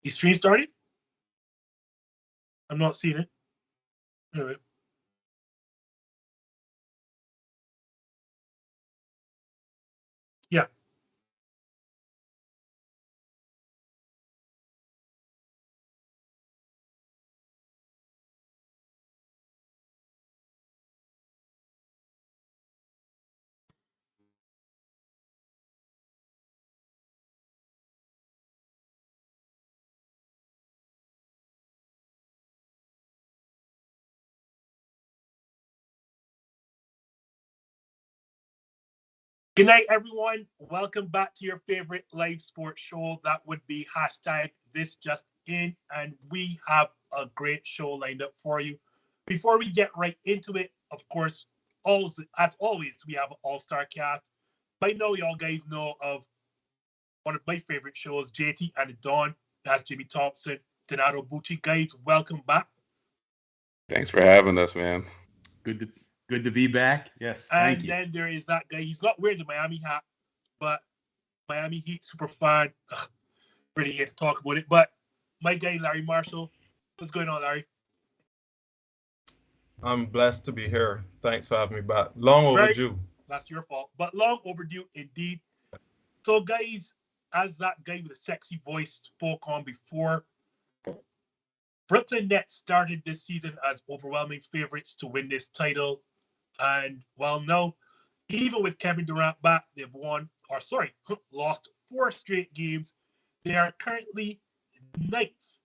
The stream started? I'm not seeing it. Anyway. Yeah. Good night, everyone. Welcome back to your favorite live sports show. That would be hashtag this just in. And we have a great show lined up for you. Before we get right into it, of course, as always, we have an all-star cast. By now, y'all guys know of one of my favorite shows, JT and the Dawn. That's Jimmy Thompson, Donato Bucci. Guys, welcome back. Thanks for having us, man. Good to be back. Yes, thank you. And then there is that guy. He's not wearing the Miami hat, but Miami Heat super fan. Really hate to talk about it, but my guy Larry Marshall. What's going on, Larry? I'm blessed to be here. Thanks for having me back. Long overdue. That's your fault, but long overdue indeed. So, guys, as that guy with a sexy voice spoke on before, Brooklyn Nets started this season as overwhelming favorites to win this title. And well, no, even with Kevin Durant back, they've lost 4 straight games. They are currently 9th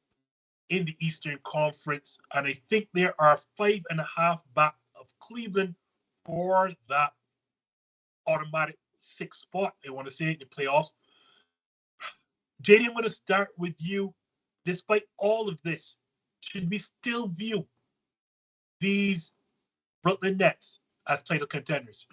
in the Eastern Conference, and I think there are 5.5 back of Cleveland for that automatic 6th spot, I want to say, in the playoffs. JD, I'm going to start with you. Despite all of this, should we still view these Brooklyn Nets as title contenders?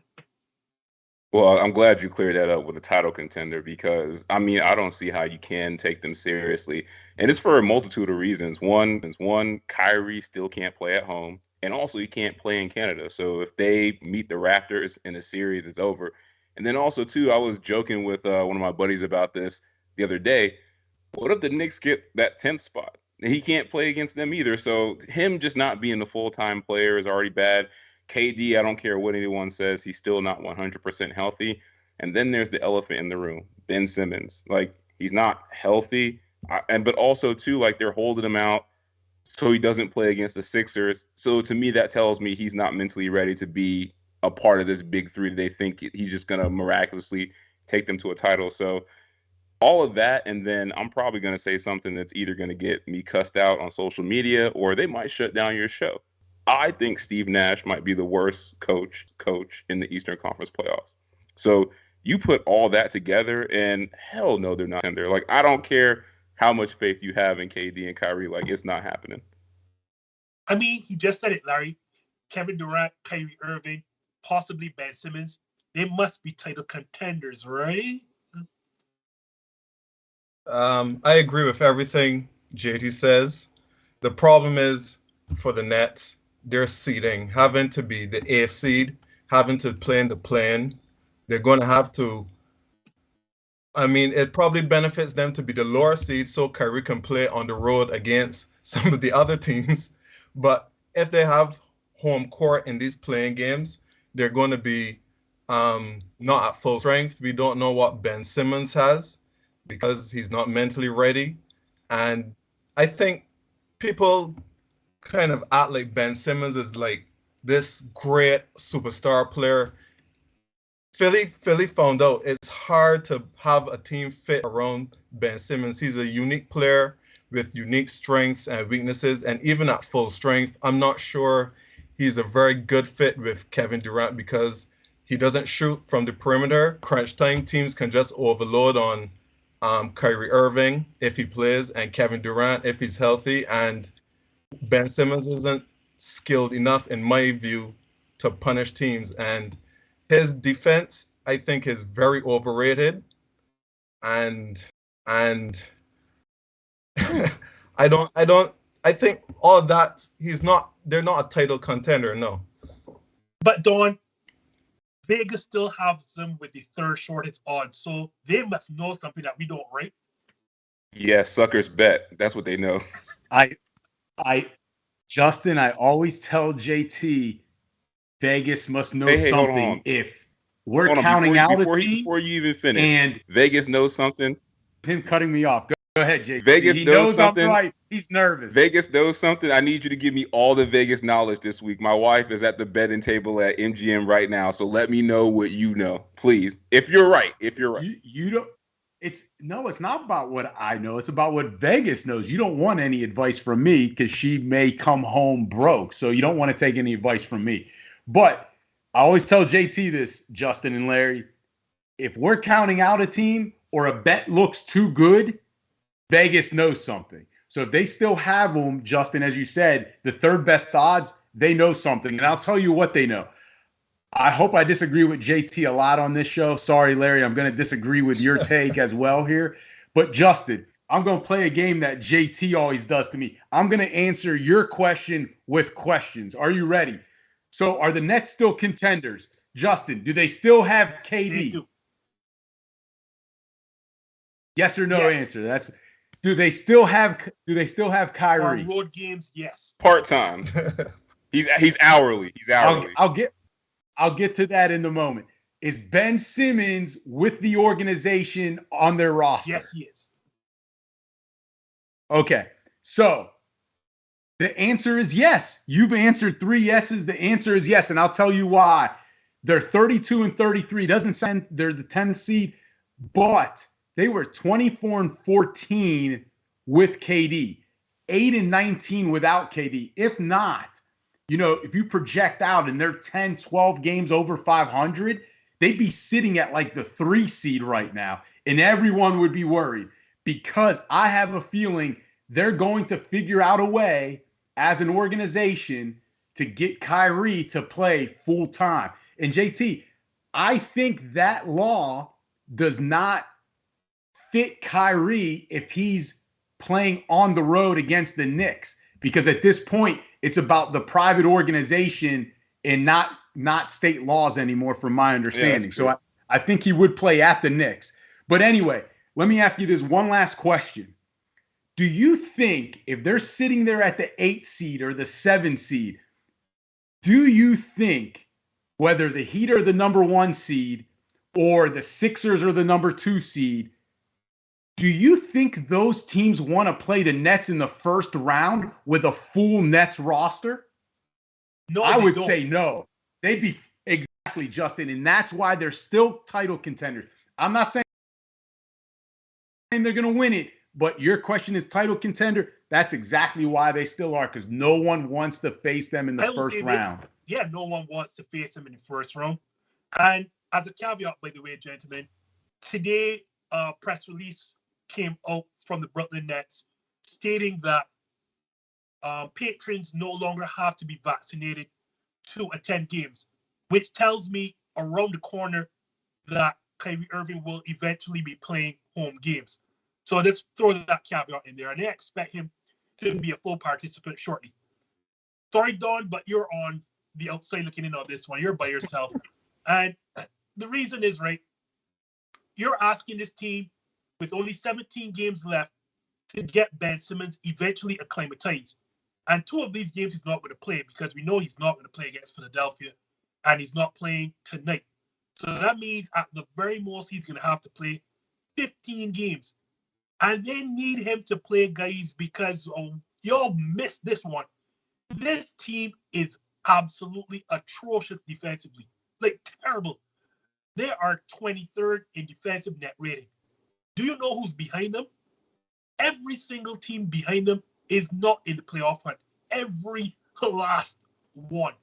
Well, I'm glad you cleared that up with a title contender because, I mean, I don't see how you can take them seriously. And it's for a multitude of reasons. One, Kyrie still can't play at home. And also, he can't play in Canada. So if they meet the Raptors in a series, it's over. And then also, too, I was joking with one of my buddies about this the other day. What if the Knicks get that 10th spot? He can't play against them either. So him just not being the full-time player is already bad. KD, I don't care what anyone says, he's still not 100% healthy. And then there's the elephant in the room, Ben Simmons. Like, he's not healthy. But also, too, like, they're holding him out so he doesn't play against the Sixers. So to me, that tells me he's not mentally ready to be a part of this big three. They think he's just going to miraculously take them to a title. So all of that, and then I'm probably going to say something that's either going to get me cussed out on social media or they might shut down your show. I think Steve Nash might be the worst coach in the Eastern Conference playoffs. So you put all that together, and hell no, they're not tender. Like, I don't care how much faith you have in KD and Kyrie. Like, it's not happening. I mean, he just said it, Larry. Kevin Durant, Kyrie Irving, possibly Ben Simmons. They must be title contenders, right? I agree with everything JT says. The problem is for the Nets, their seeding, having to be the 8th seed, having to play in the play-in. They're going to have to. I mean, it probably benefits them to be the lower seed so Kyrie can play on the road against some of the other teams. But if they have home court in these playing games, they're going to be not at full strength. We don't know what Ben Simmons has because he's not mentally ready. And I think people kind of act like Ben Simmons is like this great superstar player. Philly found out it's hard to have a team fit around Ben Simmons. He's a unique player with unique strengths and weaknesses. And even at full strength, I'm not sure he's a very good fit with Kevin Durant because he doesn't shoot from the perimeter. Crunch time teams can just overload on Kyrie Irving if he plays and Kevin Durant if he's healthy. And Ben Simmons isn't skilled enough, in my view, to punish teams. And his defense, I think, is very overrated. And I think all of that, they're not a title contender, no. But Dawn, Vegas still has them with the 3rd shortest odds, so they must know something that we don't, right? Yeah, suckers bet. That's what they know. Justin, I always tell JT, Vegas must know Hey, hold something on. if we're Hold on, counting out a team. before you even finish, and Vegas knows something. Him cutting me off. Go ahead, JT. Vegas he knows knows something. I'm right. He's nervous. Vegas knows something. I need you to give me all the Vegas knowledge this week. My wife is at the betting table at MGM right now, so let me know what you know, please. If you're right. You don't. It's not about what I know. It's about what Vegas knows. You don't want any advice from me because she may come home broke. So you don't want to take any advice from me. But I always tell JT this, Justin and Larry. If we're counting out a team or a bet looks too good, Vegas knows something. So if they still have them, Justin, as you said, the third best odds, they know something. And I'll tell you what they know. I hope I disagree with JT a lot on this show. Sorry, Larry, I'm going to disagree with your take as well here. But Justin, I'm going to play a game that JT always does to me. I'm going to answer your question with questions. Are you ready? So are the Nets still contenders? Justin, do they still have KD? They do. Yes or no answer. Do they still have Kyrie? On road games, yes. Part-time. He's hourly. He's hourly. I'll get to that in a moment. Is Ben Simmons with the organization on their roster? Yes, he is. Okay. So the answer is yes. You've answered 3 yeses. The answer is yes. And I'll tell you why. They're 32 and 33. Doesn't sound they're the 10th seed, but they were 24 and 14 with KD, 8 and 19 without KD. If not, if you project out and they're 10, 12 games over 500, they'd be sitting at like the 3 seed right now. And everyone would be worried because I have a feeling they're going to figure out a way as an organization to get Kyrie to play full time. And JT, I think that law does not fit Kyrie if he's playing on the road against the Knicks, because at this point it's about the private organization and not state laws anymore, from my understanding. So I think he would play at the Knicks. But anyway, let me ask you this one last question. Do you think if they're sitting there at the 8 seed or the 7 seed, do you think whether the Heat are the number 1 seed or the Sixers are the number 2 seed, do you think those teams want to play the Nets in the first round with a full Nets roster? No, I would say no. They'd be exactly, Justin, and that's why they're still title contenders. I'm not saying they're going to win it, but your question is title contender. That's exactly why they still are, because no one wants to face them in the first round. Yeah, no one wants to face them in the first round. And as a caveat, by the way, gentlemen, today a press release came out from the Brooklyn Nets stating that patrons no longer have to be vaccinated to attend games, which tells me around the corner that Kyrie Irving will eventually be playing home games. So let's throw that caveat in there, and they expect him to be a full participant shortly. Sorry, Don, but you're on the outside looking in on this one. You're by yourself. And the reason is, right, you're asking this team with only 17 games left to get Ben Simmons eventually acclimatized. And 2 of these games he's not going to play, because we know he's not going to play against Philadelphia, and he's not playing tonight. So that means at the very most he's going to have to play 15 games. And they need him to play, guys, because y'all missed this one. This team is absolutely atrocious defensively. Like, terrible. They are 23rd in defensive net rating. Do you know who's behind them? Every single team behind them is not in the playoff hunt. Every last one.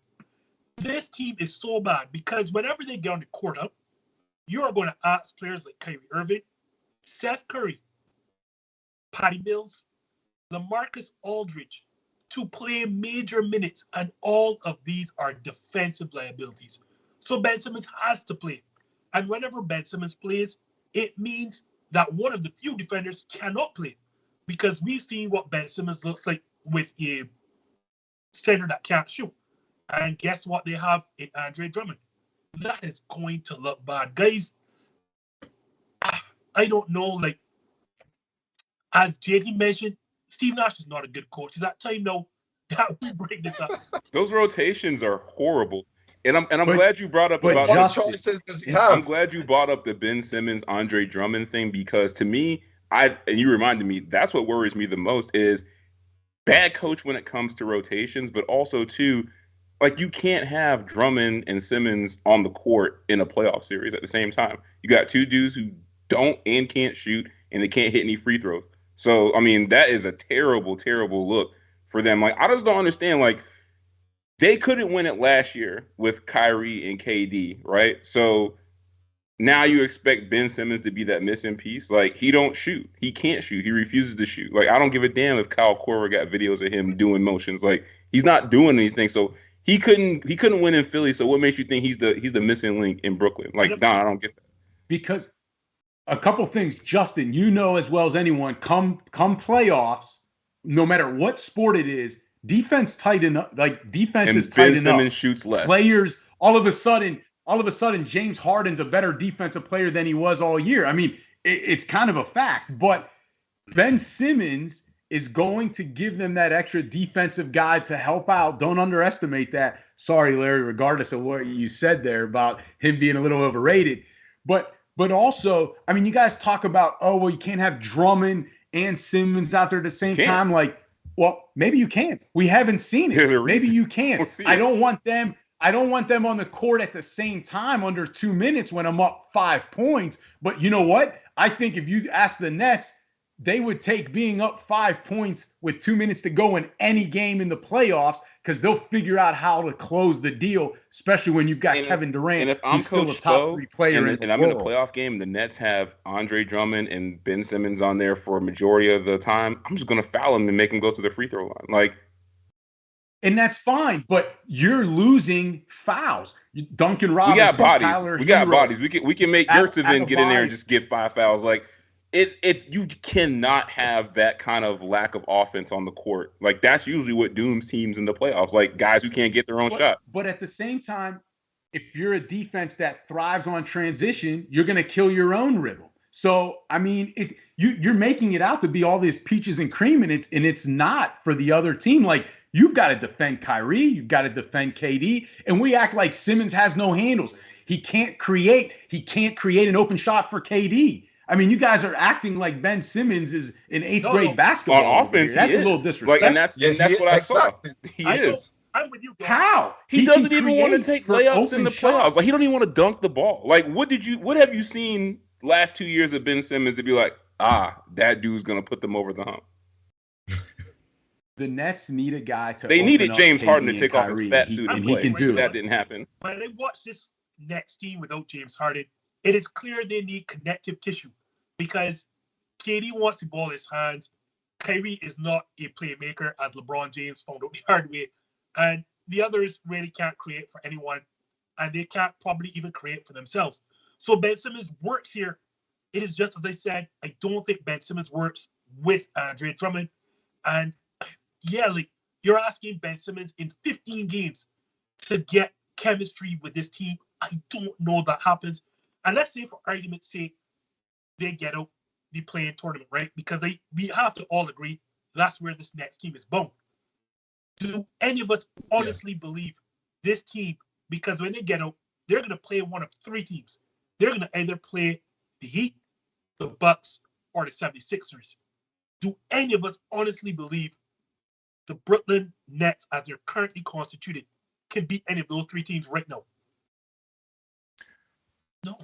This team is so bad because whenever they get on the court up, you are going to ask players like Kyrie Irving, Seth Curry, Patty Mills, LaMarcus Aldridge to play major minutes, and all of these are defensive liabilities. So Ben Simmons has to play. And whenever Ben Simmons plays, it means that one of the few defenders cannot play, because we've seen what Ben Simmons looks like with a center that can't shoot. And guess what they have in Andre Drummond? That is going to look bad. Guys, I don't know. Like, as JD mentioned, Steve Nash is not a good coach. Is that time now that we bring this up? Those rotations are horrible. And I'm glad you brought up about what choices does he have? I'm glad you brought up the Ben Simmons, Andre Drummond thing, because to me, and you reminded me, that's what worries me the most is bad coach when it comes to rotations, but also too, like you can't have Drummond and Simmons on the court in a playoff series at the same time. You got two dudes who don't and can't shoot, and they can't hit any free throws. So I mean, that is a terrible, terrible look for them. Like I just don't understand. Like they couldn't win it last year with Kyrie and KD, right? So now you expect Ben Simmons to be that missing piece. Like he don't shoot. He can't shoot. He refuses to shoot. Like I don't give a damn if Kyle Korver got videos of him doing motions. Like he's not doing anything. So he couldn't win in Philly. So what makes you think he's the missing link in Brooklyn? Like, no, I don't get that. Because a couple things, Justin, you know as well as anyone, come playoffs, no matter what sport it is, defense tighten up. Like defense is tight enough. Ben Simmons shoots less. Players all of a sudden, James Harden's a better defensive player than he was all year. I mean, it's kind of a fact, but Ben Simmons is going to give them that extra defensive guy to help out. Don't underestimate that. Sorry, Larry, regardless of what you said there about him being a little overrated. But also, I mean, you guys talk about, oh, well, you can't have Drummond and Simmons out there at the same time. Like, well, maybe you can. We haven't seen it. Maybe you can. We'll I don't want them on the court at the same time under 2 minutes when I'm up 5 points. But you know what? I think if you ask the Nets, they would take being up 5 points with 2 minutes to go in any game in the playoffs because they'll figure out how to close the deal, especially when you've got Kevin Durant, and if I'm who's still a top 3 player and I'm in a playoff game, the Nets have Andre Drummond and Ben Simmons on there for a majority of the time, I'm just going to foul him and make him go to the free throw line. Like, and that's fine, but you're losing fouls. Duncan Robinson, we got bodies. Tyler we got Hero, bodies. We can make Yurtseven get in there and just get 5 fouls. Like you cannot have that kind of lack of offense on the court. Like that's usually what dooms teams in the playoffs. Like guys who can't get their own shot. But at the same time, if you're a defense that thrives on transition, you're going to kill your own rhythm. So I mean, you're making it out to be all these peaches and cream, and it's not for the other team. Like you've got to defend Kyrie, you've got to defend KD, and we act like Simmons has no handles. He can't create an open shot for KD. I mean, you guys are acting like Ben Simmons is in 8th grade basketball. On offense, that's a little disrespectful. Like, and that's what I saw. He is. I'm with you guys. How? He doesn't even want to take layups in the playoffs. Like he don't even want to dunk the ball. Like what have you seen last 2 years of Ben Simmons to be like, that dude's gonna put them over the hump? The Nets need a guy to. They needed James Harden to take off his fat suit and he can do it. That didn't happen. When I watch this Nets team without James Harden, it is clear they need connective tissue because KD wants the ball in his hands. Kyrie is not a playmaker, as LeBron James found out the hard way, and the others really can't create for anyone, and they can't probably even create for themselves. So Ben Simmons works here. It is just as I said. I don't think Ben Simmons works with Andre Drummond, and yeah, like you're asking Ben Simmons in 15 games to get chemistry with this team. I don't know that happens. And let's say, for argument's sake, they get out the play-in tournament, right? Because we have to all agree that's where this next team is bound. Do any of us honestly believe this team? Because when they get out, they're going to play one of 3 teams. They're going to either play the Heat, the Bucks, or the 76ers. Do any of us honestly believe the Brooklyn Nets, as they're currently constituted, can beat any of those 3 teams right now? No.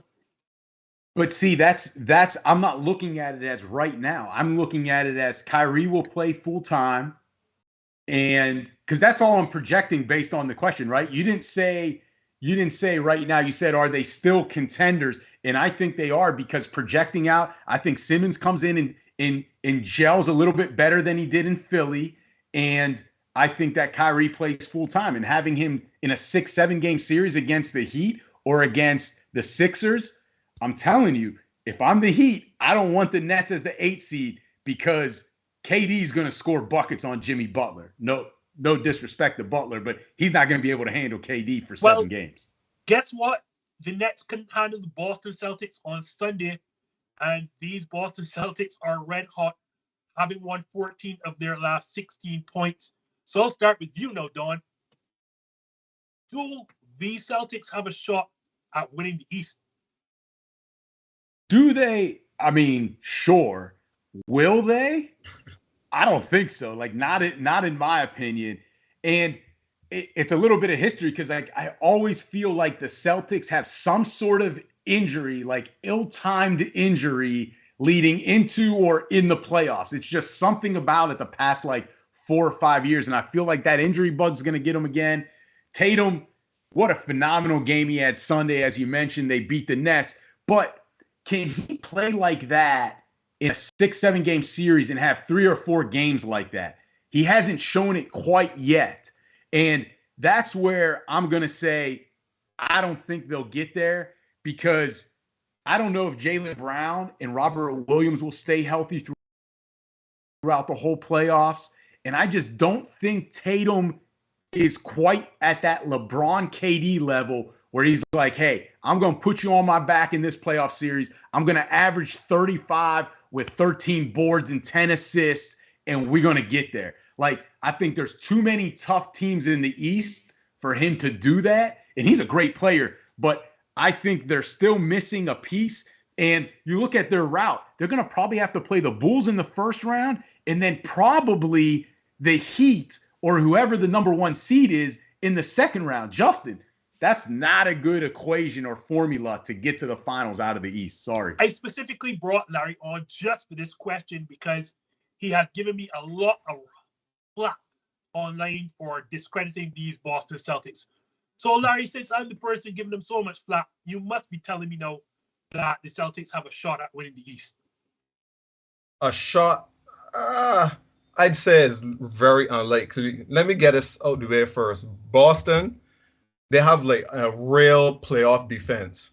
But see, that's I'm not looking at it as right now. I'm looking at it as Kyrie will play full time, and because that's all I'm projecting based on the question, right? You didn't say right now. You said, are they still contenders? And I think they are, because projecting out, I think Simmons comes in and gels a little bit better than he did in Philly. And I think that Kyrie plays full time, and having him in a 6-7 game series against the Heat or against the Sixers, I'm telling you, if I'm the Heat, I don't want the Nets as the 8 seed, because KD's going to score buckets on Jimmy Butler. No disrespect to Butler, but he's not going to be able to handle KD for 7 games. Guess what? The Nets couldn't handle the Boston Celtics on Sunday, and these Boston Celtics are red hot. having won 14 of their last 16 points. So I'll start with you now, Don. Do the Celtics have a shot at winning the East? Do they? I mean, sure. Will they? I don't think so. Like, not in my opinion. And it's a little bit of history because I always feel like the Celtics have some sort of injury, like ill-timed injury leading into or in the playoffs. It's just something about it the past like 4 or 5 years. And I feel like that injury bug's going to get him again. Tatum, what a phenomenal game he had Sunday. As you mentioned, they beat the Nets. But can he play like that in a 6-7 game series and have 3 or 4 games like that? He hasn't shown it quite yet. And that's where I'm going to say I don't think they'll get there because I don't know if Jaylen Brown and Robert Williams will stay healthy throughout the whole playoffs. And I just don't think Tatum is quite at that LeBron KD level where he's like, hey, I'm going to put you on my back in this playoff series. I'm going to average 35 with 13 boards and 10 assists, and we're going to get there. Like, I think there's too many tough teams in the East for him to do that. And he's a great player, but I think they're still missing a piece. And you look at their route, they're going to probably have to play the Bulls in the first round and then probably the Heat or whoever the number 1 seed is in the second round. Justin, that's not a good equation or formula to get to the finals out of the East. Sorry. I specifically brought Larry on just for this question because he has given me a lot of flack online for discrediting these Boston Celtics. So, Larry, since I'm the person giving them so much flack, you must be telling me now that the Celtics have a shot at winning the East. A shot? I'd say is very unlikely. Let me get this out the way first. Boston, they have like a real playoff defense.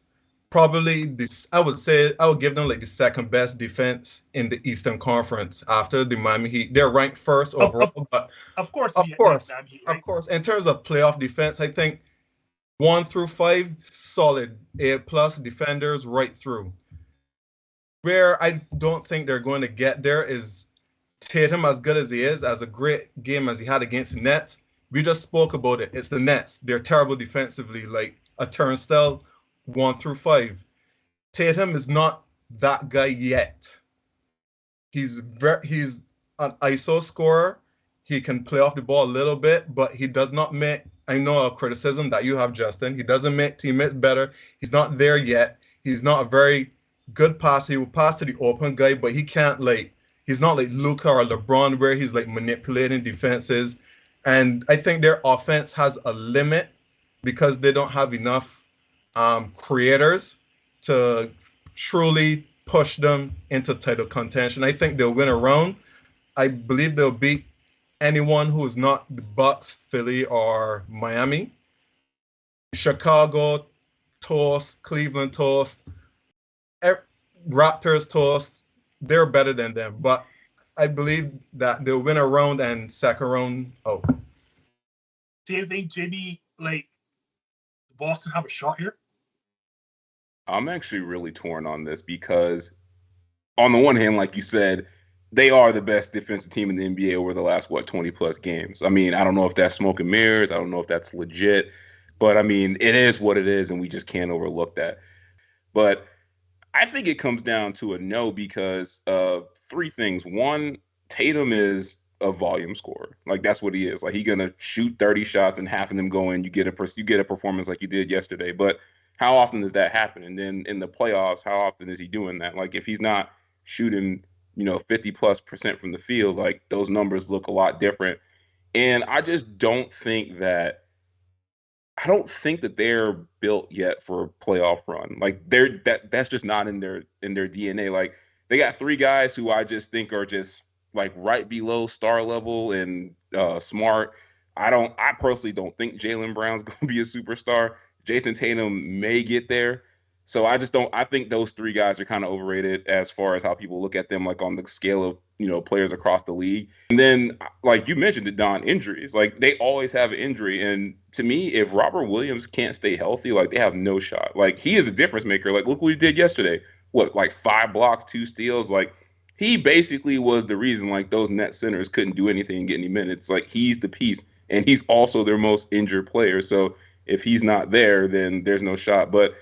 Probably this, I would give them like the second best defense in the Eastern Conference after the Miami Heat. They're ranked first overall, but of course. In terms of playoff defense, I think 1 through 5 solid A+ defenders right through. Where I don't think they're going to get there is Tatum, as good as he is, as a great game as he had against the Nets. We just spoke about it. It's the Nets. They're terrible defensively, like a turnstile 1 through 5. Tatum is not that guy yet. He's an ISO scorer. He can play off the ball a little bit, but he does not make, I know a criticism that you have, Justin. He doesn't make teammates better. He's not there yet. He's not a very good passer. He will pass to the open guy, but he can't he's not like Luka or LeBron where he's like manipulating defenses. And I think their offense has a limit because they don't have enough creators to truly push them into title contention. I think they'll win a round. I believe they'll beat anyone who is not the Bucks, Philly, or Miami. Chicago, toast. Cleveland, toast. Raptors, toast. They're better than them. But I believe that they'll win a round and second round out. Do you think, JB, Boston have a shot here? I'm actually really torn on this because on the one hand, like you said, they are the best defensive team in the NBA over the last, 20-plus games. I mean, I don't know if that's smoke and mirrors. I don't know if that's legit. But, I mean, it is what it is, and we just can't overlook that. But I think it comes down to a no because of 3 things. One, Tatum is a volume scorer. That's what he is. He's going to shoot 30 shots and half of them go in. You get a performance like you did yesterday. But how often does that happen? And then in the playoffs, how often is he doing that? If he's not shooting 50+% from the field, those numbers look a lot different. And I just don't think that they're built yet for a playoff run. That's just not in their DNA. They got 3 guys who I just think are just right below star level and smart. I personally don't think Jaylen Brown's going to be a superstar. Jayson Tatum may get there. So I think those 3 guys are kind of overrated as far as how people look at them, on the scale of, players across the league. And then, you mentioned it, Don, injuries. They always have an injury. And to me, if Robert Williams can't stay healthy, they have no shot. He is a difference maker. Look what he did yesterday. 5 blocks, 2 steals. he basically was the reason like those net centers couldn't do anything and get any minutes. Like he's the piece, and he's also their most injured player. So if he's not there, then there's no shot. But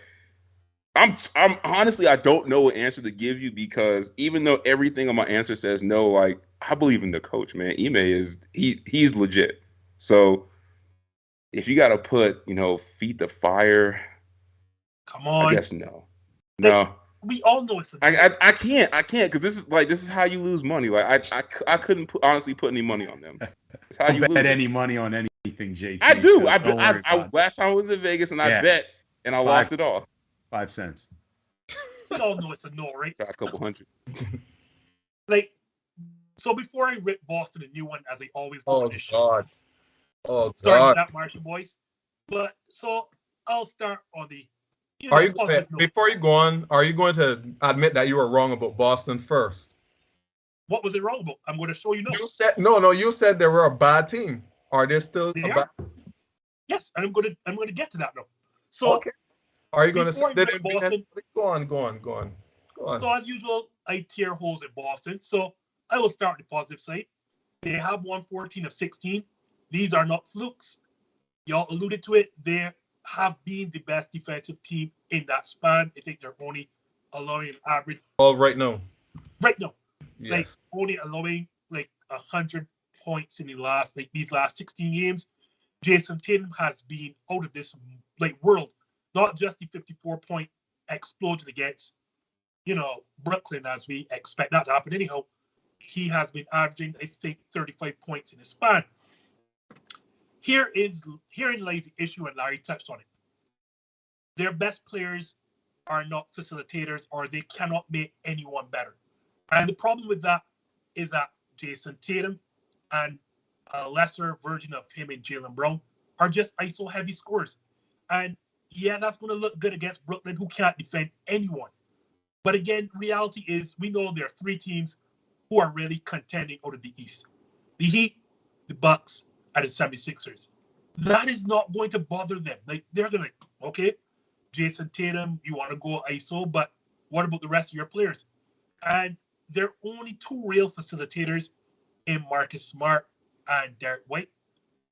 I'm honestly, I don't know what answer to give you, because even though everything on my answer says no, like I believe in the coach, man. Ime he's legit. So if you got to put, feet to fire, come on. I guess no. We all know it's I can't because this is how you lose money. Like I couldn't honestly put any money on them. It's how you bet any money on anything, JT. I do. So I last time I was in Vegas and I bet and I lost it all. 5 cents. We all know it's a no, right? Got a couple hundred. So before I rip Boston a new one, as I always do Oh on this show. God. Sorry about that, Martian boys. But so I'll start on the. Before you go on, are you going to admit that you were wrong about Boston first? What was it wrong about? I'm going to show you now. You said no. You said they were a bad team. Are they still bad? Yes, I'm going to get to that now. So, okay. Are you going to say they didn't beat Boston? Go on. So as usual, I tear holes in Boston. So I will start with the positive side. They have won 14 of 16. These are not flukes. Y'all alluded to it. They have been the best defensive team in that span. I think they're only allowing an average. Right now. Yes. Like only allowing 100 points in these last 16 games. Jayson Tatum has been out of this world. Not just the 54-point explosion against, Brooklyn, as we expect that to happen anyhow. He has been averaging, I think, 35 points in his span. Herein lies the issue, and Larry touched on it. Their best players are not facilitators, or they cannot make anyone better. And the problem with that is that Jayson Tatum and a lesser version of him and Jaylen Brown are just ISO-heavy scorers. And yeah, that's going to look good against Brooklyn, who can't defend anyone. But again, reality is we know there are 3 teams who are really contending out of the East. The Heat, the Bucks, and the 76ers. That is not going to bother them. They're going to, okay, Jayson Tatum, you want to go ISO, but what about the rest of your players? And there are only 2 real facilitators in Marcus Smart and Derek White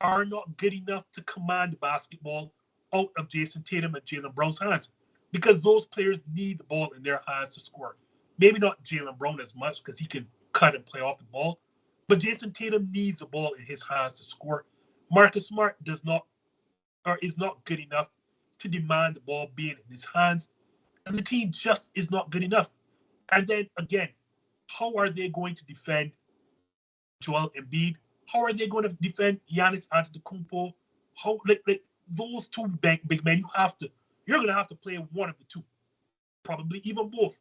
are not good enough to command the basketball out of Jayson Tatum and Jaylen Brown's hands, because those players need the ball in their hands to score. Maybe not Jaylen Brown as much because he can cut and play off the ball, but Jayson Tatum needs the ball in his hands to score. Marcus Smart is not good enough to demand the ball being in his hands, and the team just is not good enough. And then again, how are they going to defend Joel Embiid? How are they going to defend Giannis Antetokounmpo? How those 2 big men, you're going to have to play one of the 2, probably even both.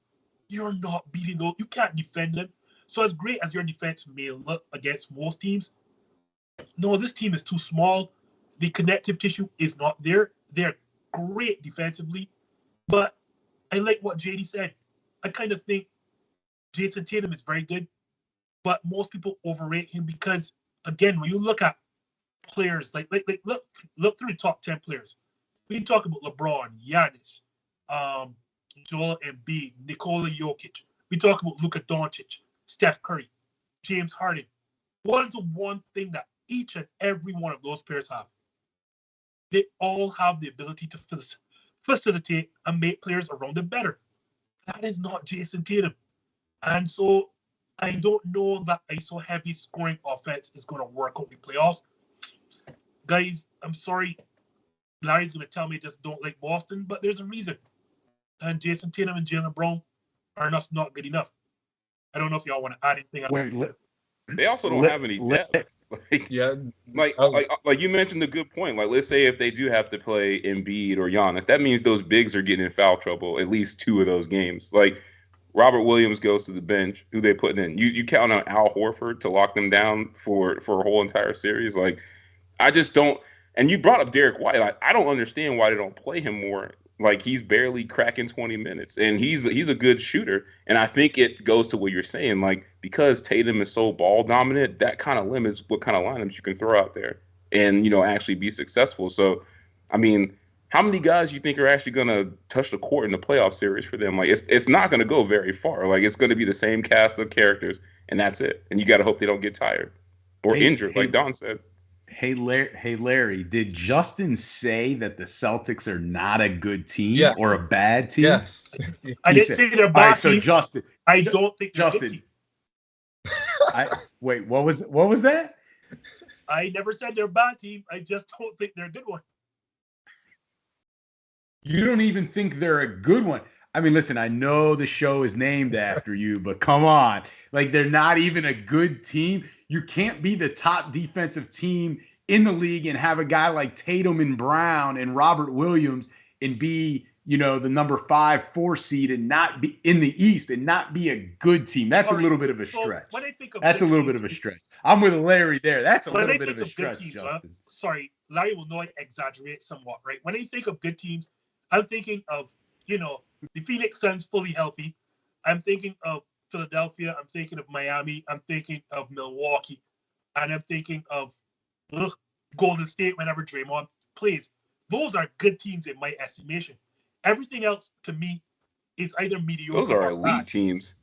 You're not beating those. You can't defend them. So as great as your defense may look against most teams, no, this team is too small. The connective tissue is not there. They're great defensively, but I like what JD said. I kind of think Jayson Tatum is very good, but most people overrate him because, again, when you look at players, look through the top 10 players. We talk about LeBron, Giannis, Joel Embiid, Nikola Jokic. We talk about Luka Doncic, Steph Curry, James Harden. What is the one thing that each and every one of those players have? They all have the ability to facilitate and make players around them better. That is not Jayson Tatum. And so I don't know that ISO-heavy scoring offense is going to work out in the playoffs. Guys, I'm sorry. Larry's going to tell me just don't like Boston, but there's a reason. And Jayson Tatum and Jaylen Brown are not good enough. I don't know if y'all want to add anything. They also don't have any depth. Like you mentioned a good point. Like, let's say if they do have to play Embiid or Giannis, that means those bigs are getting in foul trouble at least 2 of those games. Like, Robert Williams goes to the bench. Who they putting in? You count on Al Horford to lock them down for a whole entire series? Like, I just don't. And you brought up Derek White. Like, I don't understand why they don't play him more. Like, he's barely cracking 20 minutes, and he's a good shooter. And I think it goes to what you're saying. Like, because Tatum is so ball dominant, that kind of limits what kind of lineups you can throw out there and actually be successful. So, I mean, how many guys you think are actually going to touch the court in the playoff series for them? Like, it's not going to go very far. Like, it's going to be the same cast of characters, and that's it. And you got to hope they don't get tired or injured, like Don said. Hey, Larry, did Justin say that the Celtics are not a good team or a bad team? Yes. I didn't say they're a bad team. So Justin, I don't think they're a good team. Wait, what was that? I never said they're a bad team. I just don't think they're a good one. You don't even think they're a good one. I mean, listen, I know the show is named after you, but come on. Like, they're not even a good team. You can't be the top defensive team in the league and have a guy like Tatum and Brown and Robert Williams and be, the number 5-4 seed and not be in the East and not be a good team. That's a little bit of a stretch. When I think of That's a little bit of a stretch. I'm with Larry there. That's a little bit of a stretch, teams, Justin. Sorry, Larry will know I exaggerate somewhat, right? When I think of good teams, I'm thinking of, the Phoenix Suns fully healthy. I'm thinking of Philadelphia. I'm thinking of Miami. I'm thinking of Milwaukee. And I'm thinking of Golden State whenever Draymond plays. Those are good teams in my estimation. Everything else, to me, is either mediocre Those are or elite bad. teams.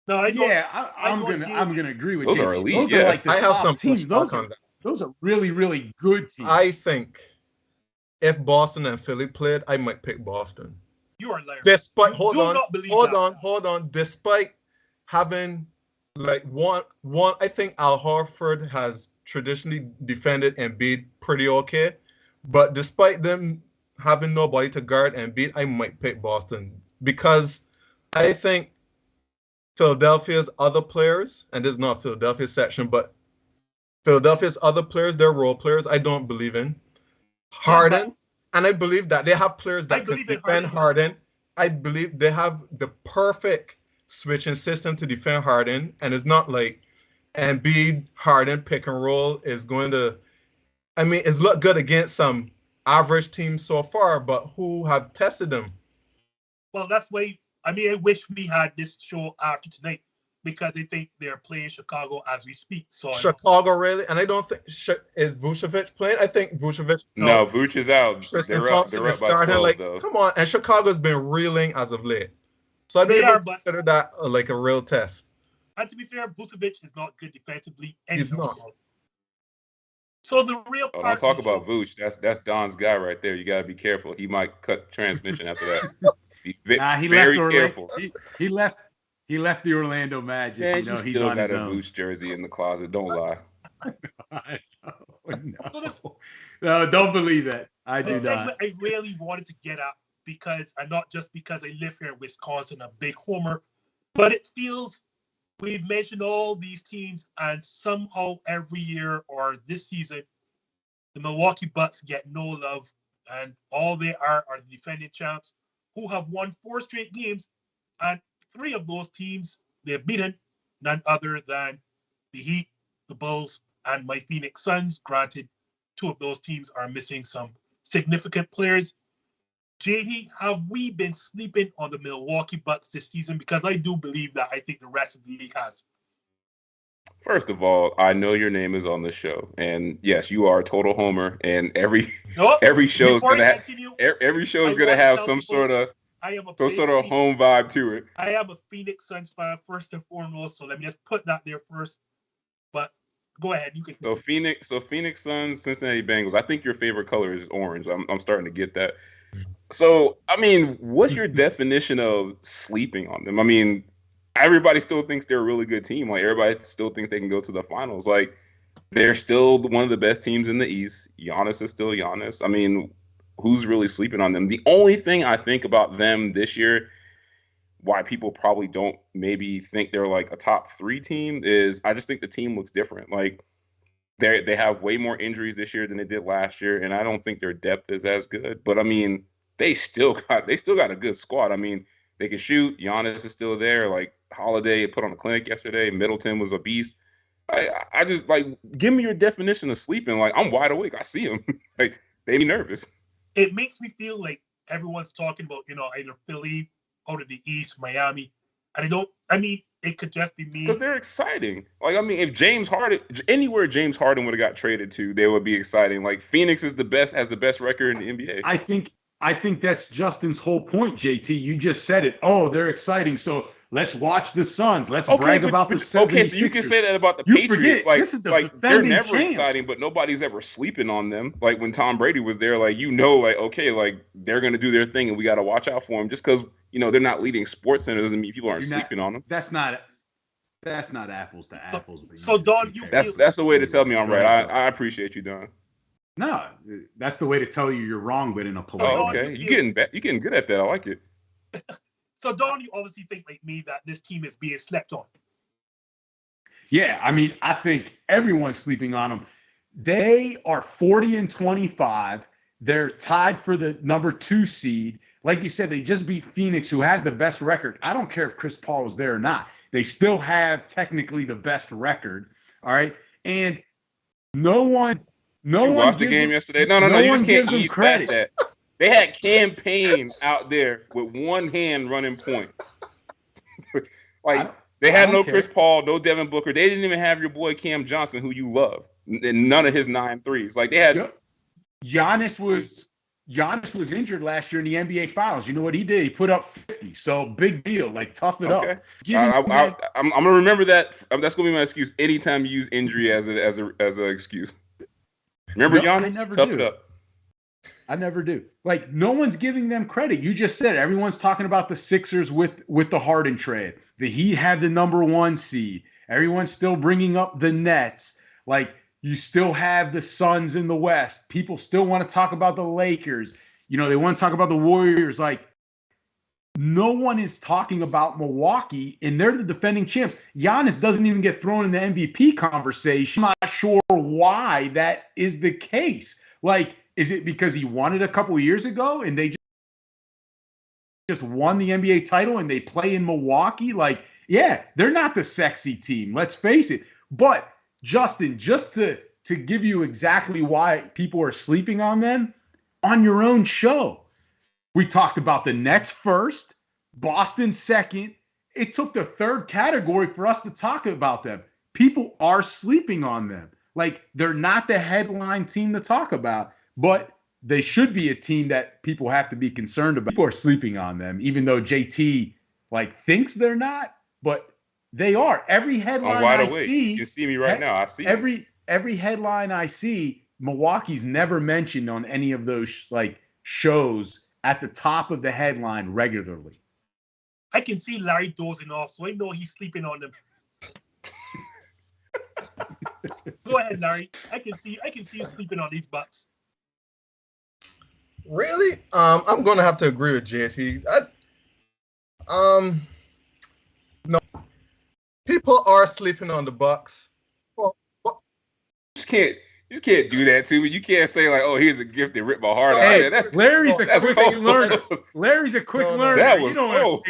No, I don't. Yeah, I'm gonna agree with those JT. Are elite, those yeah. are like the I have top some teams. Those are really, really good teams. I think if Boston and Philly played, I might pick Boston. You are lying. Despite hold on. Despite having one, I think Al Horford has traditionally defended Embiid pretty okay, but despite them having nobody to guard Embiid, I might pick Boston because I think Philadelphia's other players, and this is not Philadelphia's section, but Philadelphia's other players, they're role players. I don't believe in Harden. And I believe that they have players that can defend Harden. I believe they have the perfect switching system to defend Harden. And it's not like Embiid, Harden pick and roll is going to... I mean, it's looked good against some average teams so far, but who have tested them? Well, that's why... I wish we had this show after tonight because I think they're playing Chicago as we speak. So Chicago, really? And I don't think... Is Vucevic playing? I think Vucevic... No, Vuce is out. Tristan Thompson is starting. 12, come on. And Chicago's been reeling as of late. So I don't even consider that like a real test. And to be fair, Vucevic is not good defensively. He's not. So the real part... don't talk about Vuce. That's Don's guy right there. You got to be careful. He might cut transmission after that. Be very careful. He left the Orlando Magic. Yeah, he's still on got his a own. Vuce jersey in the closet. Don't lie. No, don't believe that. I do not. I really wanted to get at because, and not just because I live here in Wisconsin, a big homer, but it feels we've mentioned all these teams, and somehow every year or this season, the Milwaukee Bucks get no love, and all they are the defending champs, who have won 4 straight games, and 3 of those teams they've beaten none other than the Heat, the Bulls, and my Phoenix Suns. Granted, 2 of those teams are missing some significant players. JD, have we been sleeping on the Milwaukee Bucks this season? Because I do believe that. I think the rest of the league has. First of all, I know your name is on the show, and yes, you are a total homer. And every show is gonna have some sort of home vibe to it. I am a Phoenix Suns fan first and foremost, so let me just put that there first. But go ahead, you can. So Phoenix Suns, Cincinnati Bengals. I think your favorite color is orange. I'm starting to get that. So what's your definition of sleeping on them? Everybody still thinks they're a really good team. Like, everybody still thinks they can go to the finals. Like, they're still one of the best teams in the East. Giannis is still Giannis. Who's really sleeping on them? The only thing I think about them this year, why people probably don't maybe think they're like a top 3 team, is I just think the team looks different. Like, they have way more injuries this year than they did last year, and I don't think their depth is as good. But they still got a good squad. They can shoot. Giannis is still there. Like, Holiday put on a clinic yesterday. Middleton was a beast. I just, give me your definition of sleeping. Like, I'm wide awake. I see them. Like, they be nervous. It makes me feel like everyone's talking about, either Philly out of the East, Miami. And it could just be me. Because they're exciting. Like, I mean, if anywhere James Harden would have got traded to, they would be exciting. Like, Phoenix has the best record in the NBA. I think that's Justin's whole point, JT. You just said it. Oh, they're exciting. So let's watch the Suns. Let's brag about the 76ers. Okay, so you can say that about the Patriots. Forget, this is the they're never champs. exciting, but nobody's ever sleeping on them. Like, when Tom Brady was there, like, like, okay, like, they're going to do their thing, and we got to watch out for them. Just because, they're not leading Sports Center doesn't mean people aren't sleeping on them. That's not apples to apples. So Don, that's the way to tell me I'm right. I appreciate you, Don. No, that's the way to tell you you're wrong, but in a polite way. Oh, okay. You're getting good at that. I like it. So Don, you obviously think like me that this team is being slept on. Yeah, I mean, I think everyone's sleeping on them. They are 40-25. They're tied for the number 2 seed. Like you said, they just beat Phoenix, who has the best record. I don't care if Chris Paul is there or not. They still have technically the best record. All right. And no one watched the game yesterday. No, you just can't ease past that. They had campaign out there with one hand running point. They had no Chris Paul, no Devin Booker. They didn't even have your boy Cam Johnson, who you love, and none of his 9 threes. Like, they had Giannis was injured last year in the NBA Finals. You know what he did? He put up 50. So big deal. Like, tough it up. I'm gonna remember that. That's gonna be my excuse anytime you use injury as an excuse. Remember Giannis? Tough it up. I never do. Like, no one's giving them credit. You just said it. Everyone's talking about the Sixers with the Harden trade. The Heat had the number 1 seed. Everyone's still bringing up the Nets. Like, you still have the Suns in the West. People still want to talk about the Lakers. They want to talk about the Warriors. Like, no one is talking about Milwaukee, and they're the defending champs. Giannis doesn't even get thrown in the MVP conversation. I'm not sure why that is the case. Like, is it because he won it a couple of years ago and they just won the NBA title and they play in Milwaukee? Like, yeah, they're not the sexy team. Let's face it. But Justin, just to give you exactly why people are sleeping on them, on your own show, we talked about the Nets first, Boston second. It took the third category for us to talk about them. People are sleeping on them. Like, they're not the headline team to talk about, but they should be a team that people have to be concerned about. People are sleeping on them, even though JT thinks they're not, but they are. Every headline I see, you can see me right now. I see every headline I see. Milwaukee's never mentioned on any of those shows at the top of the headline regularly. I can see Larry dozing off, so I know he's sleeping on them. Go ahead, Larry. I can see you sleeping on these Bucks. Really? I'm gonna have to agree with JT. No, people are sleeping on the Bucks. Well, you just can't do that to me. You can't say like, "Oh, here's a gift that ripped my heart out." Hey, Larry's a quick learner. Larry's a quick learner. That was cold.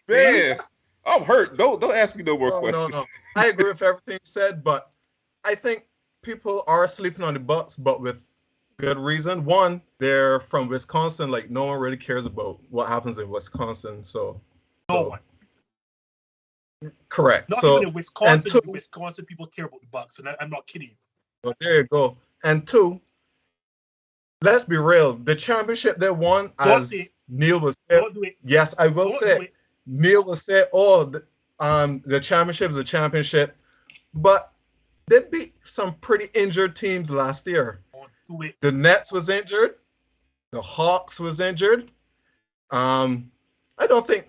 Man, I'm hurt. Don't ask me no more questions. No. I agree with everything said, but I think people are sleeping on the Bucks, but with good reason. One, they're from Wisconsin. Like, no one really cares about what happens in Wisconsin. So no one. Correct. Not so even in Wisconsin. Wisconsin people care about the Bucks, and I'm not kidding. Well, there you go. And 2, let's be real. The championship they won, as Neil was saying. Yes, I will say. Neil will say, "Oh, the championship is a championship," but they beat some pretty injured teams last year. The Nets was injured. The Hawks was injured. I don't think.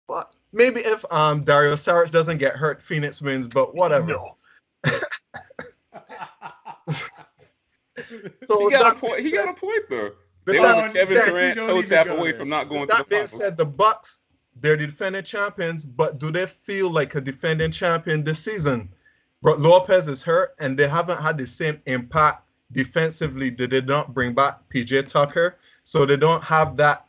But maybe if Dario Saric doesn't get hurt, Phoenix wins. But whatever. No. So he got a point though. They were Kevin Durant toe tap away from not going to the finals. That being said, the Bucks, they're the defending champions, but do they feel like a defending champion this season? Brook Lopez is hurt, and they haven't had the same impact defensively. They did not bring back PJ Tucker, so they don't have that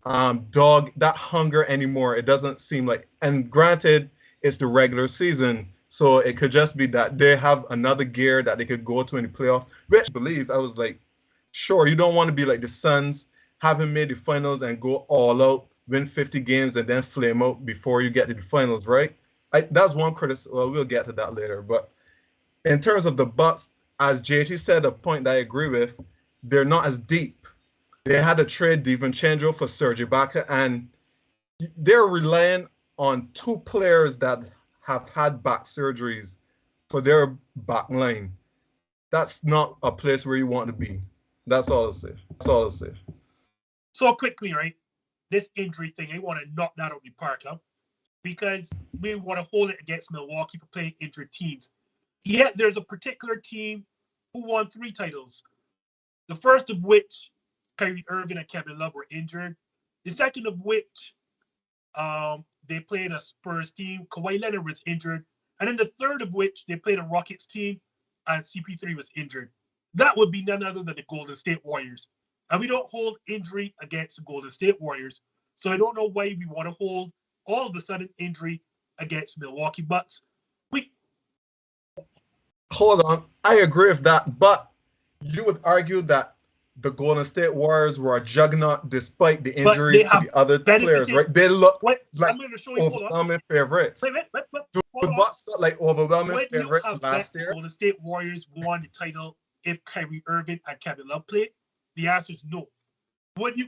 that hunger anymore. It doesn't seem like, and granted, it's the regular season, so it could just be that they have another gear that they could go to in the playoffs. Which I believe, I was like, sure, you don't want to be like the Suns, having made the finals and go all out, win 50 games, and then flame out before you get to the finals, right? That's one criticism. Well, we'll get to that later. But in terms of the Bucks, as JT said, a point that I agree with, they're not as deep. They had to trade DiVincenzo for Serge Ibaka, and they're relying on two players that have had back surgeries for their back line. That's not a place where you want to be. That's all I'll say. So quickly, right? This injury thing, I want to knock that out of the park, huh? Because we want to hold it against Milwaukee for playing injured teams. Yet there's a particular team who won 3 titles. The first of which, Kyrie Irving and Kevin Love were injured. The second of which, they played a Spurs team. Kawhi Leonard was injured. And then the third of which, they played a Rockets team, and CP3 was injured. That would be none other than the Golden State Warriors. And we don't hold injury against the Golden State Warriors. So I don't know why we want to hold all of a sudden injury against Milwaukee Bucks. Hold on. I agree with that. But you would argue that the Golden State Warriors were a juggernaut despite the injuries to the other players, right? They look like overwhelming favorites. The Bucks look like overwhelming favorites last year. Golden State Warriors won the title if Kyrie Irving and Kevin Love played. The answer is no. Would you?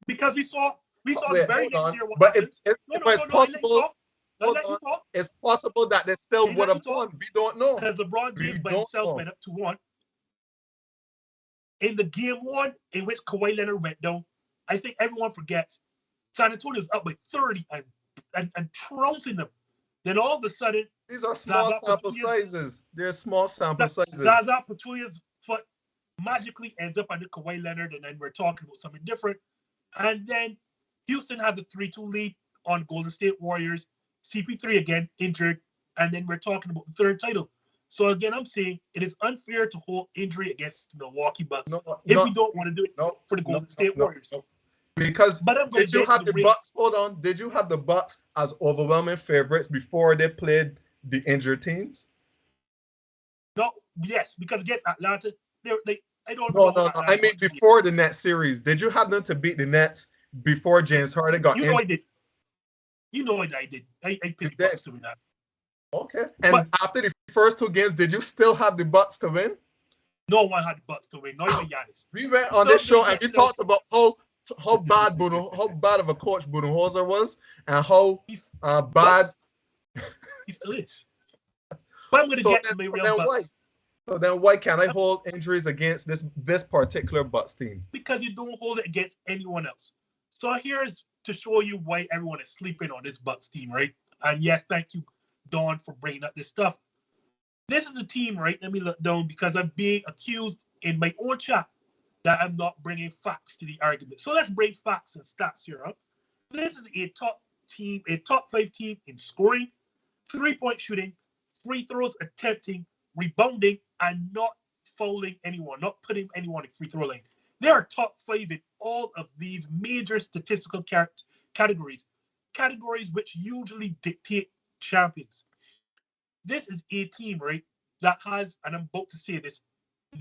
Because we saw the very next year what but happens. It's possible. It's possible that they still would have won. We don't know. Because LeBron James by himself went up to 1. In the game 1, in which Kawhi Leonard went down, I think everyone forgets San Antonio was up by 30 and trouncing them. Then all of a sudden, these are small sample sizes. They're small sample sizes. Zaza Pachulia's foot magically ends up under Kawhi Leonard, and then we're talking about something different. And then Houston has a 3-2 lead on Golden State Warriors. CP3 again injured, and then we're talking about the third title. So again, I'm saying it is unfair to hold injury against the Milwaukee Bucks if we don't want to do it for the Golden State Warriors. Because did you have the Bucks? Hold on. Did you have the Bucks as overwhelming favorites before they played the injured teams? No. Yes, because against Atlanta, I don't know. No. I mean, before the Nets series, did you have them to beat the Nets before James Harden got injured? I did. You know I did. I picked the Bucks to win that. Okay. And after the first 2 games, did you still have the Bucks to win? No one had the Bucks to win. Not even Giannis. We went on this show and we talked about how bad of a coach Budenholzer was, and how bad he still is. But I'm going to get to my real Bucks. So then why can't I hold injuries against this particular Bucks team? Because you don't hold it against anyone else. So here's to show you why everyone is sleeping on this Bucks team, right? And yes, thank you, Dawn, for bringing up this stuff. This is a team, right? Let me look down, because I'm being accused in my own chat that I'm not bringing facts to the argument. So let's bring facts and stats here up. This is a top 5 team in scoring, 3-point shooting, free throws attempting, rebounding, and not fouling anyone, not putting anyone in free throw line. They are top 5 in all of these major statistical categories which usually dictate champions. This is a team, right, that has, and I'm about to say this,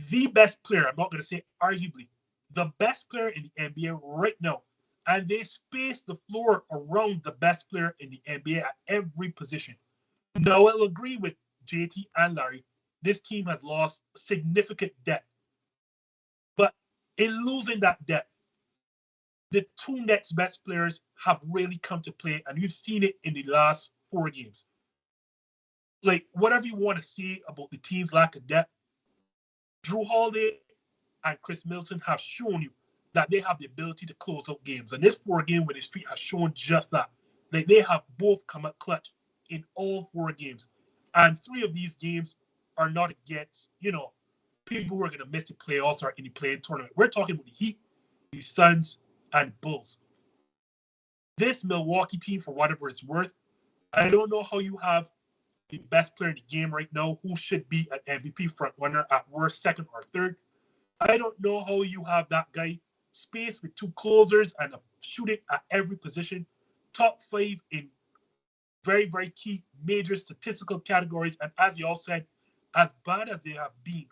the best player, I'm not going to say arguably, the best player in the NBA right now. And they space the floor around the best player in the NBA at every position. Now, I'll agree with JT and Larry. This team has lost significant depth. But in losing that depth, the 2 next best players have really come to play, and you've seen it in the last 4 games. Like, whatever you want to say about the team's lack of depth, Jrue Holiday and Khris Middleton have shown you that they have the ability to close out games. And this 4-game winning streak has shown just that. Like, they have both come up clutch in all 4 games. And 3 of these games are not against, people who are going to miss the playoffs or in the play-in tournament. We're talking about the Heat, the Suns, and Bulls. This Milwaukee team, for whatever it's worth, I don't know how you have the best player in the game right now who should be an MVP front runner at worst, second or third. I don't know how you have that guy spaced with 2 closers and a shooting at every position, top 5 in very, very key major statistical categories. And as you all said, as bad as they have been,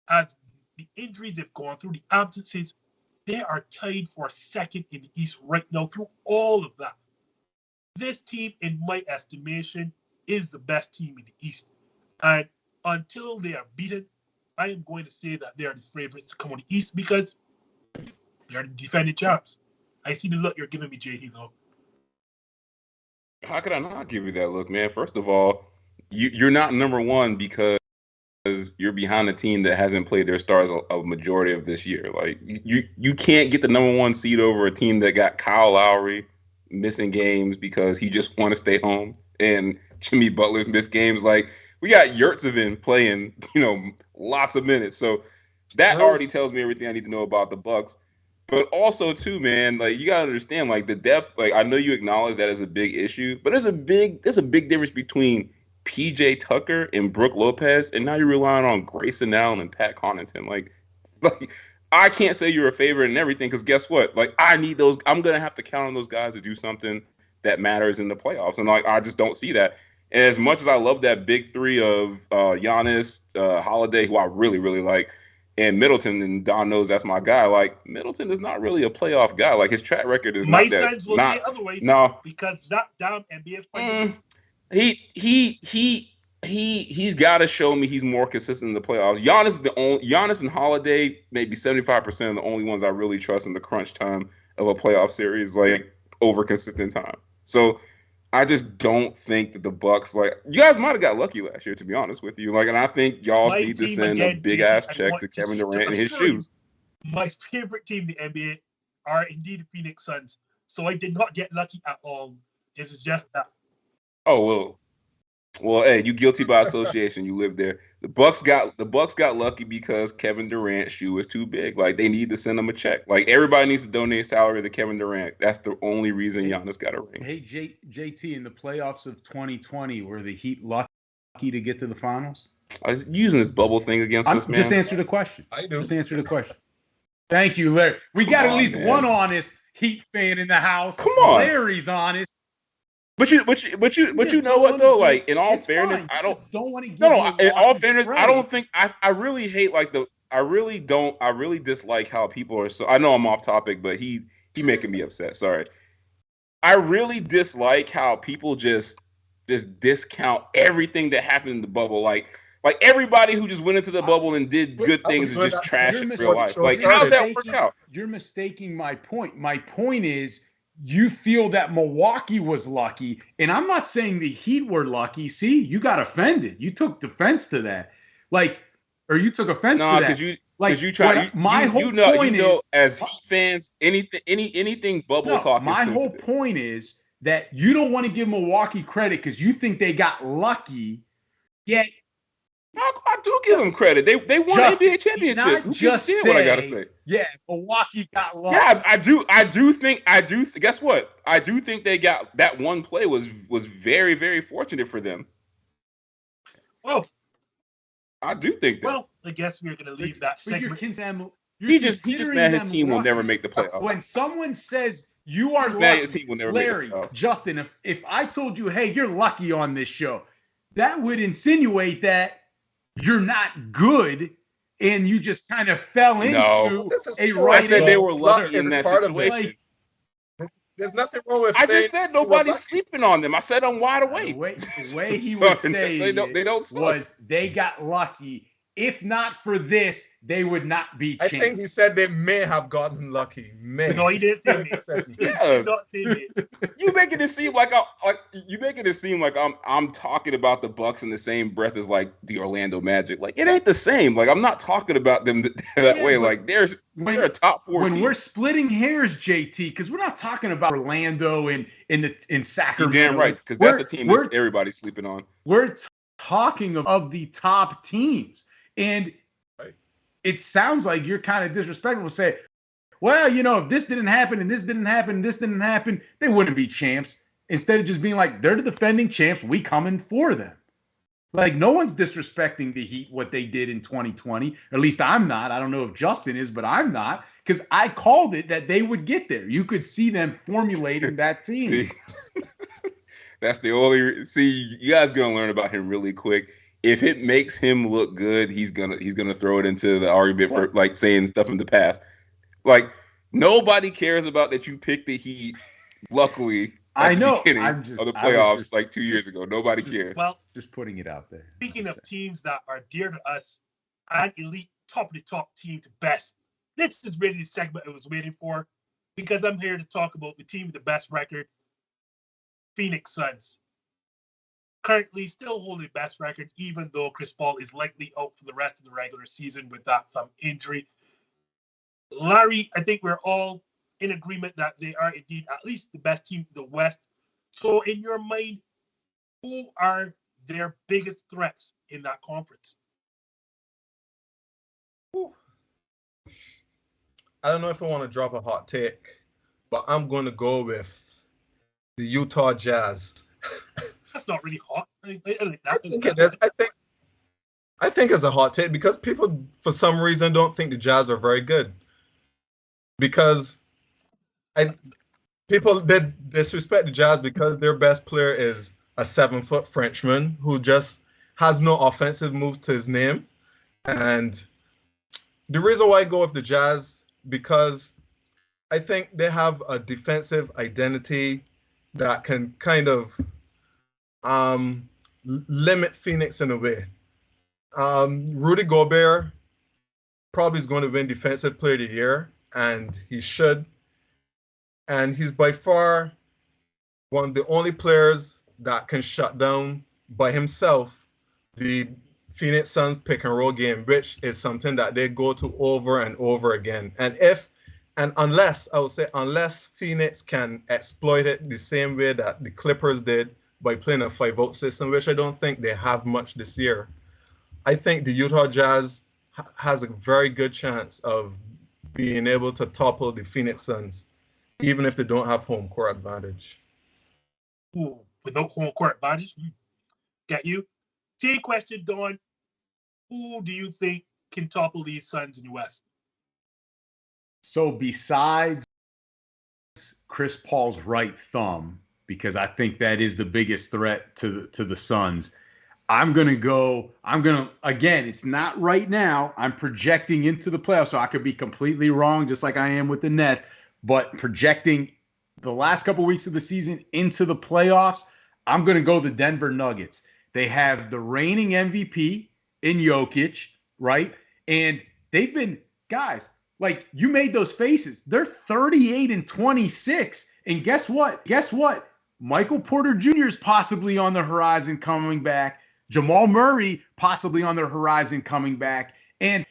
as the injuries they've gone through, the absences, they are tied for second in the East right now through all of that. This team, in my estimation, is the best team in the East. And until they are beaten, I am going to say that they are the favorites to come on the East because they are the defending champs. I see the look you're giving me, JD, though. How could I not give you that look, man? First of all, you're not number one because you're behind a team that hasn't played their stars a majority of this year. Like you can't get the number one seed over a team that got Kyle Lowry missing games because he just want to stay home, and Jimmy Butler's missed games. Like we got Yurtsevin playing, lots of minutes. So that already tells me everything I need to know about the Bucks. But also, too, man, like you gotta understand, like the depth. Like I know you acknowledge that as a big issue, but there's a big difference between PJ Tucker and Brook Lopez, and now you're relying on Grayson Allen and Pat Connaughton. Like I can't say you're a favorite and everything because guess what? Like I need those. I'm gonna have to count on those guys to do something that matters in the playoffs, and like I just don't see that. And as much as I love that big three of Giannis, Holiday, who I really really like, and Middleton, and Don knows that's my guy. Like Middleton is not really a playoff guy. Like his track record is my not that. My sons will say otherwise. No, because that damn NBA player. He's got to show me he's more consistent in the playoffs. Giannis and Holiday, maybe 75% of the only ones I really trust in the crunch time of a playoff series, like over consistent time. So I just don't think that the Bucks, like you guys might have got lucky last year, to be honest with you. Like, and I think y'all need to send a big ass check to Kevin Durant and his shoes. My favorite team in the NBA are indeed the Phoenix Suns. So I did not get lucky at all. It's just that. Oh well, hey, you guilty by association. You live there. The Bucks got lucky because Kevin Durant's shoe is too big. Like they need to send him a check. Like everybody needs to donate salary to Kevin Durant. That's the only reason Giannis got a ring. Hey, JT, in the playoffs of 2020, were the Heat lucky to get to the finals? I was using this bubble thing against us, man. Just answer the question. I do. Just answer the question. Thank you, Larry. We got at least one honest Heat fan in the house. Come on, Larry's honest. But you know what though? Like in all fairness, I don't want to give. No. In all fairness, I don't think I really hate I really dislike how people are so. I know I'm off topic, but he making me upset. Sorry. I really dislike how people just discount everything that happened in the bubble. Like everybody who just went into the bubble and did good things is just trash in real life. Like how's that work out? You're mistaking my point. My point is. You feel that Milwaukee was lucky, and I'm not saying the Heat were lucky. See, you got offended. You took offense to that, or you took offense to that. Because you try. My whole point is, as Heat fans, anything bubble talk. My whole point is that you don't want to give Milwaukee credit because you think they got lucky. Yet, I do give them credit. They won NBA championship. Not just say what I gotta say. Yeah, Milwaukee got lucky. Yeah, I do think. Guess what? I do think they got that one play was very very fortunate for them. Well, I do think that. Well, I guess we're gonna leave that segment. He just mad his team will never make the playoffs. When someone says you are lucky, Larry, Justin, if I told you, hey, you're lucky on this show, that would insinuate that you're not good and you just kind of fell into a right. I said they were lucky in that situation. There's nothing wrong with. I just said nobody's sleeping on them. I said I'm wide awake. The way he was saying they got lucky. If not for this, they would not be champions. I think he said they may have gotten lucky. May. No, he didn't say me. Yeah. You making it seem like I'm talking about the Bucks in the same breath as like the Orlando Magic. Like it ain't the same. Like I'm not talking about them that way. Like they're a top 4 when team. We're splitting hairs, JT, because we're not talking about Orlando and in Sacramento. You're damn right, because that's a team that everybody's sleeping on. We're talking of the top teams. And it sounds like you're kind of disrespectful to say, well, if this didn't happen and this didn't happen and this didn't happen, they wouldn't be champs. Instead of just being like, they're the defending champs, we coming for them. Like, no one's disrespecting the Heat, what they did in 2020. Or at least I'm not. I don't know if Justin is, but I'm not. Because I called it that they would get there. You could see them formulating that team. That's the only. See, you guys gonna learn about him really quick. If it makes him look good, he's gonna throw it into the argument for like saying stuff in the past. Like Nobody cares about that you picked the Heat. Luckily, I know. of the playoffs like 2 years ago. Nobody cares. Well, just putting it out there. Speaking of teams that are dear to us, and elite, top of the top teams best. This is really the segment I was waiting for, because I'm here to talk about the team with the best record, Phoenix Suns. Currently still holding the best record, even though Chris Paul is likely out for the rest of the regular season with that thumb injury. Larry, I think we're all in agreement that they are indeed at least the best team in the West. So in your mind, who are their biggest threats in that conference? I don't know if I want to drop a hot take, but I'm going to go with the Utah Jazz. That's not really hot. I think it is. I think it's a hot take because people, for some reason, don't think the Jazz are very good. Because people disrespect the Jazz because their best player is a 7-foot Frenchman who just has no offensive moves to his name. And the reason why I go with the Jazz, because I think they have a defensive identity that can kind of limit Phoenix in a way. Rudy Gobert probably is going to win Defensive Player of the Year, and he should. And he's by far one of the only players that can shut down by himself the Phoenix Suns pick and roll game, which is something that they go to over and over again. Unless Phoenix can exploit it the same way that the Clippers did by playing a 5-out system, which I don't think they have much this year, I think the Utah Jazz has a very good chance of being able to topple the Phoenix Suns, even if they don't have home court advantage. Ooh, without home court advantage? Get you? Same question, Don. Who do you think can topple these Suns in the West? So besides Chris Paul's right thumb, because I think that is the biggest threat to the Suns, again, it's not right now. I'm projecting into the playoffs, so I could be completely wrong, just like I am with the Nets, but projecting the last couple weeks of the season into the playoffs, I'm going to go the Denver Nuggets. They have the reigning MVP in Jokic, right? And they've been, guys, like, you made those faces. They're 38-26. And guess what? Michael Porter Jr. is possibly on the horizon coming back. Jamal Murray possibly on the horizon coming back. And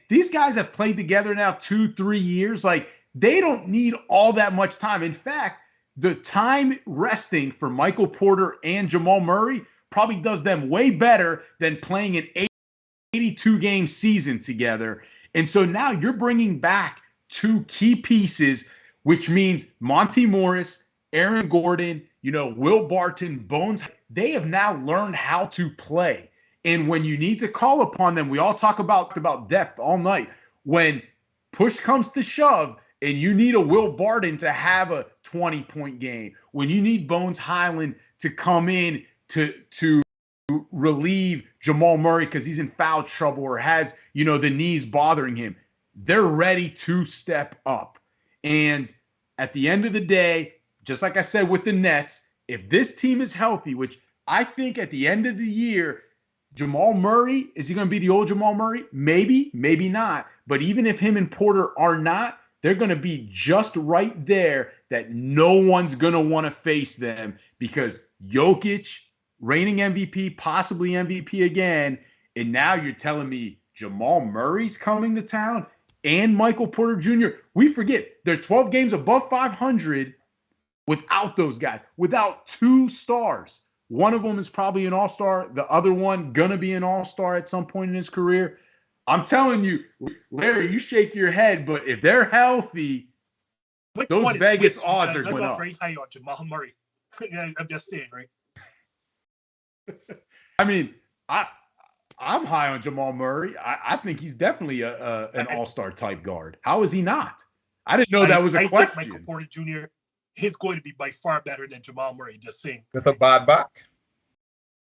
these guys have played together now 2-3 years. Like, they don't need all that much time. In fact, the time resting for Michael Porter and Jamal Murray probably does them way better than playing an 82-game season together. And so now you're bringing back two key pieces, which means Monty Morris, Aaron Gordon, Will Barton, Bones. They have now learned how to play. And when you need to call upon them, we all talk about depth all night. When push comes to shove and you need a Will Barton to have a 20-point game, when you need Bones Highland to come in to relieve Jamal Murray because he's in foul trouble or has, the knees bothering him, they're ready to step up. And at the end of the day, just like I said with the Nets, if this team is healthy, which I think at the end of the year, Jamal Murray, is he going to be the old Jamal Murray? Maybe, maybe not. But even if him and Porter are not, they're going to be just right there that no one's going to want to face them because Jokic, reigning MVP, possibly MVP again, and now you're telling me Jamal Murray's coming to town and Michael Porter Jr. We forget they're 12 games above 500 without those guys, without two stars. One of them is probably an all-star. The other one gonna be an all-star at some point in his career. I'm telling you, Larry, you shake your head, but if they're healthy, those Vegas odds are going up. I'm very high on Jamal Murray. I'm just saying, right? I mean, I'm high on Jamal Murray. I think he's definitely an all-star type guard. How is he not? I didn't know that was a question. I think Michael Porter Jr. is going to be by far better than Jamal Murray. Just saying. With a bad back.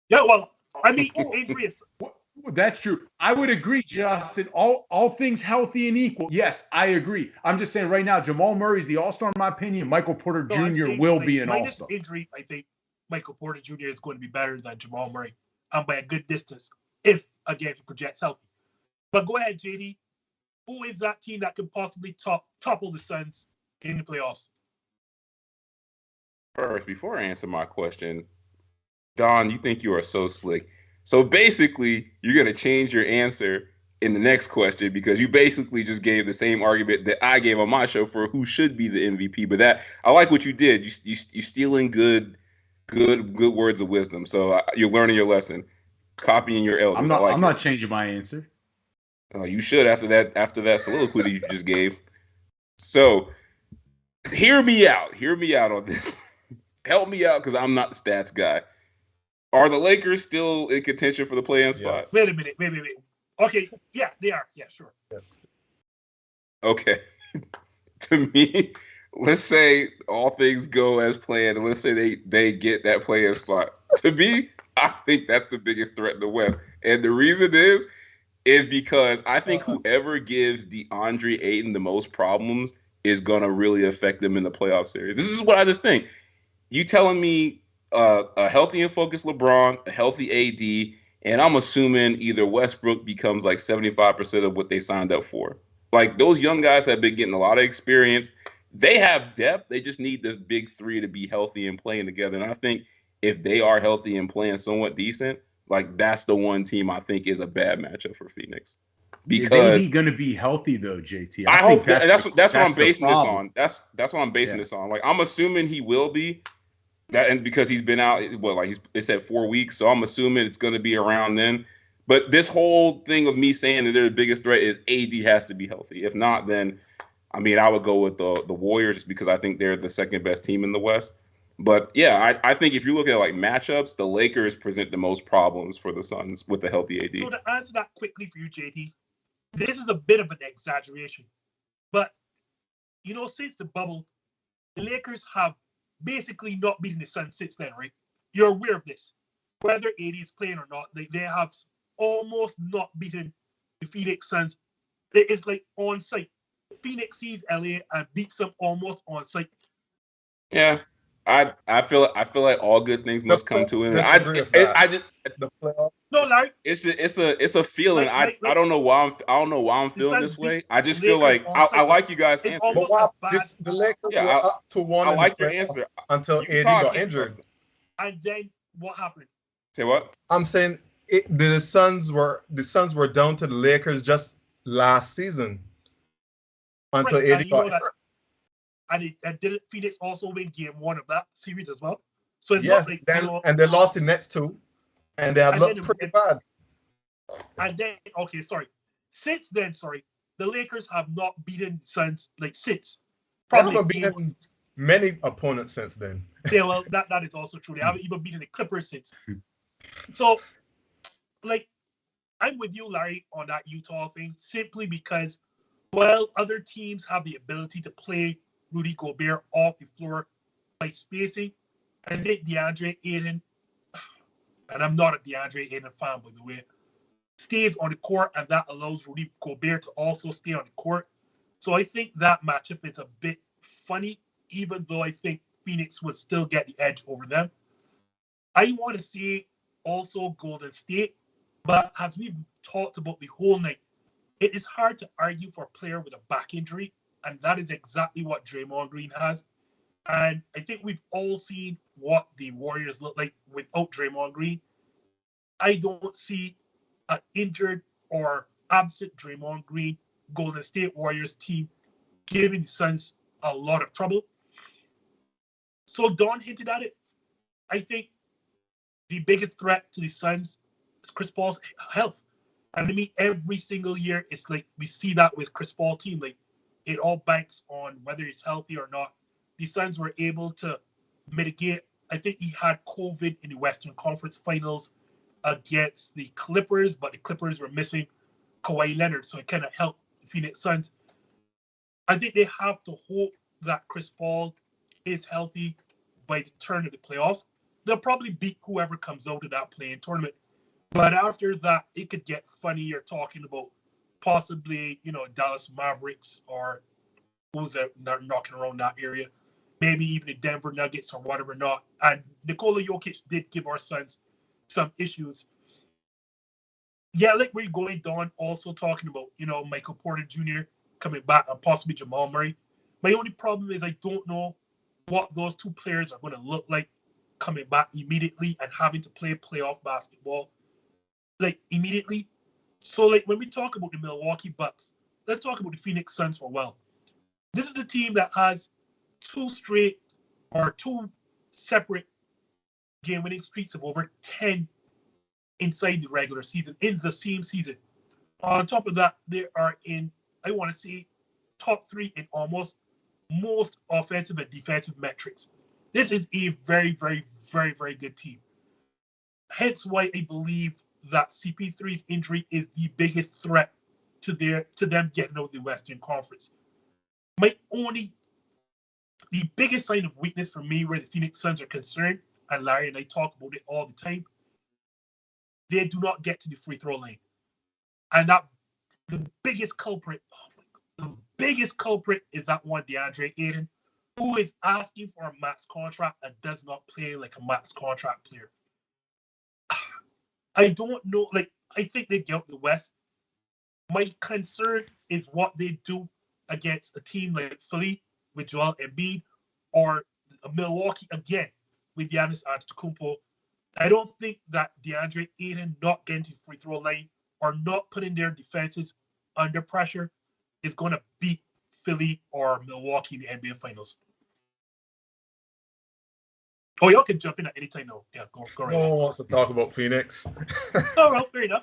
Yeah, well, I mean, Adrian. That's true. I would agree, Justin. All things healthy and equal. Yes, I agree. I'm just saying right now, Jamal Murray's the all-star in my opinion. Michael Porter No, I'm Jr. saying, will like, be an minus all-star. injury, I think Michael Porter Jr. is going to be better than Jamal Murray, and by a good distance, if again he projects healthy. But go ahead, JD. Who is that team that could possibly topple the Suns in the playoffs? First, before I answer my question, Don, you think you are so slick. So basically, you're going to change your answer in the next question because you basically just gave the same argument that I gave on my show for who should be the MVP. But that I like what you did. You stealing good words of wisdom. So you're learning your lesson, copying your elders. I'm not changing my answer. You should after that soliloquy that you just gave. So hear me out on this. Help me out because I'm not the stats guy. Are the Lakers still in contention for the play-in spot? Yes. Wait a minute. Okay, yeah, they are. Yeah, sure. Yes. Okay. To me, let's say all things go as planned, and let's say they get that play-in spot. To me, I think that's the biggest threat in the West. And the reason is because I think whoever gives DeAndre Ayton the most problems is going to really affect them in the playoff series. This is what I just think. You telling me a healthy and focused LeBron, a healthy AD, and I'm assuming either Westbrook becomes like 75% of what they signed up for. Like those young guys have been getting a lot of experience. They have depth. They just need the big three to be healthy and playing together. And I think if they are healthy and playing somewhat decent, like that's the one team I think is a bad matchup for Phoenix. Because is AD going to be healthy though, JT? I hope that's what I'm basing this on. That's what I'm basing this on. Like I'm assuming he will be. That and because he's been out, it said 4 weeks, so I'm assuming it's going to be around then. But this whole thing of me saying that they're the biggest threat is AD has to be healthy. If not, then I mean I would go with the Warriors just because I think they're the second best team in the West. But yeah, I think if you look at like matchups, the Lakers present the most problems for the Suns with the healthy AD. So to answer that quickly for you, JD, this is a bit of an exaggeration, but since the bubble, the Lakers have basically not beaten the Suns since then, right? You're aware of this. Whether AD is playing or not, they have almost not beaten the Phoenix Suns. It's like on site. Phoenix sees LA and beats them almost on site. Yeah, I feel like all good things must come to an end. No, Larry. It's a feeling. I don't know why I'm feeling this way. I just feel like I like you guys' answer. The Lakers were up to 1. I like your answer until AD got injured. And then what happened? Say what? I'm saying the Suns were down to the Lakers just last season until AD got hurt. And didn't Phoenix also win game 1 of that series as well? So it's yes, not like, and they lost the next 2, and they had looked pretty bad. And then, since then, the Lakers have not beaten the Suns since. Probably haven't beaten many opponents since then. Yeah, well, that is also true. They haven't even beaten the Clippers since. So, I'm with you, Larry, on that Utah thing, simply because, other teams have the ability to play Rudy Gobert off the floor by spacing. I think DeAndre Ayton, and I'm not a DeAndre Ayton fan, by the way, stays on the court, and that allows Rudy Gobert to also stay on the court. So I think that matchup is a bit funny, even though I think Phoenix would still get the edge over them. I want to see also Golden State, but as we've talked about the whole night, it is hard to argue for a player with a back injury, and that is exactly what Draymond Green has. And I think we've all seen what the Warriors look like without Draymond Green. I don't see an injured or absent Draymond Green Golden State Warriors team giving the Suns a lot of trouble. So Don hinted at it. I think the biggest threat to the Suns is Chris Paul's health. And I mean, every single year, it's like we see that with Chris Paul team. It all banks on whether he's healthy or not. The Suns were able to mitigate. I think he had COVID in the Western Conference Finals against the Clippers, but the Clippers were missing Kawhi Leonard, so it kind of helped the Phoenix Suns. I think they have to hope that Chris Paul is healthy by the turn of the playoffs. They'll probably beat whoever comes out of that play-in tournament. But after that, it could get funny. You're talking about possibly, Dallas Mavericks or who's knocking around that area. Maybe even the Denver Nuggets or whatever not. And Nikola Jokic did give our Suns some issues. Yeah, like we're going down, also talking about, Michael Porter Jr. coming back and possibly Jamal Murray. My only problem is I don't know what those two players are going to look like coming back immediately and having to play playoff basketball, like, immediately. So, like, when we talk about the Milwaukee Bucks, let's talk about the Phoenix Suns for a while. This is the team that has two separate game-winning streaks of over 10 inside the regular season, in the same season. On top of that, they are in, I want to say, top 3 in almost most offensive and defensive metrics. This is a very, very, very, very good team. Hence why I believe that CP3's injury is the biggest threat to them getting out of the Western Conference. The biggest sign of weakness for me where the Phoenix Suns are concerned, and Larry and I talk about it all the time, they do not get to the free throw line. And that the biggest culprit is that one DeAndre Ayton, who is asking for a max contract and does not play like a max contract player. I don't know. Like, I think they get out the West. My concern is what they do against a team like Philly with Joel Embiid or Milwaukee again with Giannis Antetokounmpo. I don't think that DeAndre Ayton not getting to the free throw line or not putting their defenses under pressure is going to beat Philly or Milwaukee in the NBA Finals. Oh, y'all can jump in at any time now. Yeah, go right No ahead. one wants to talk about Phoenix. Oh, well, fair enough.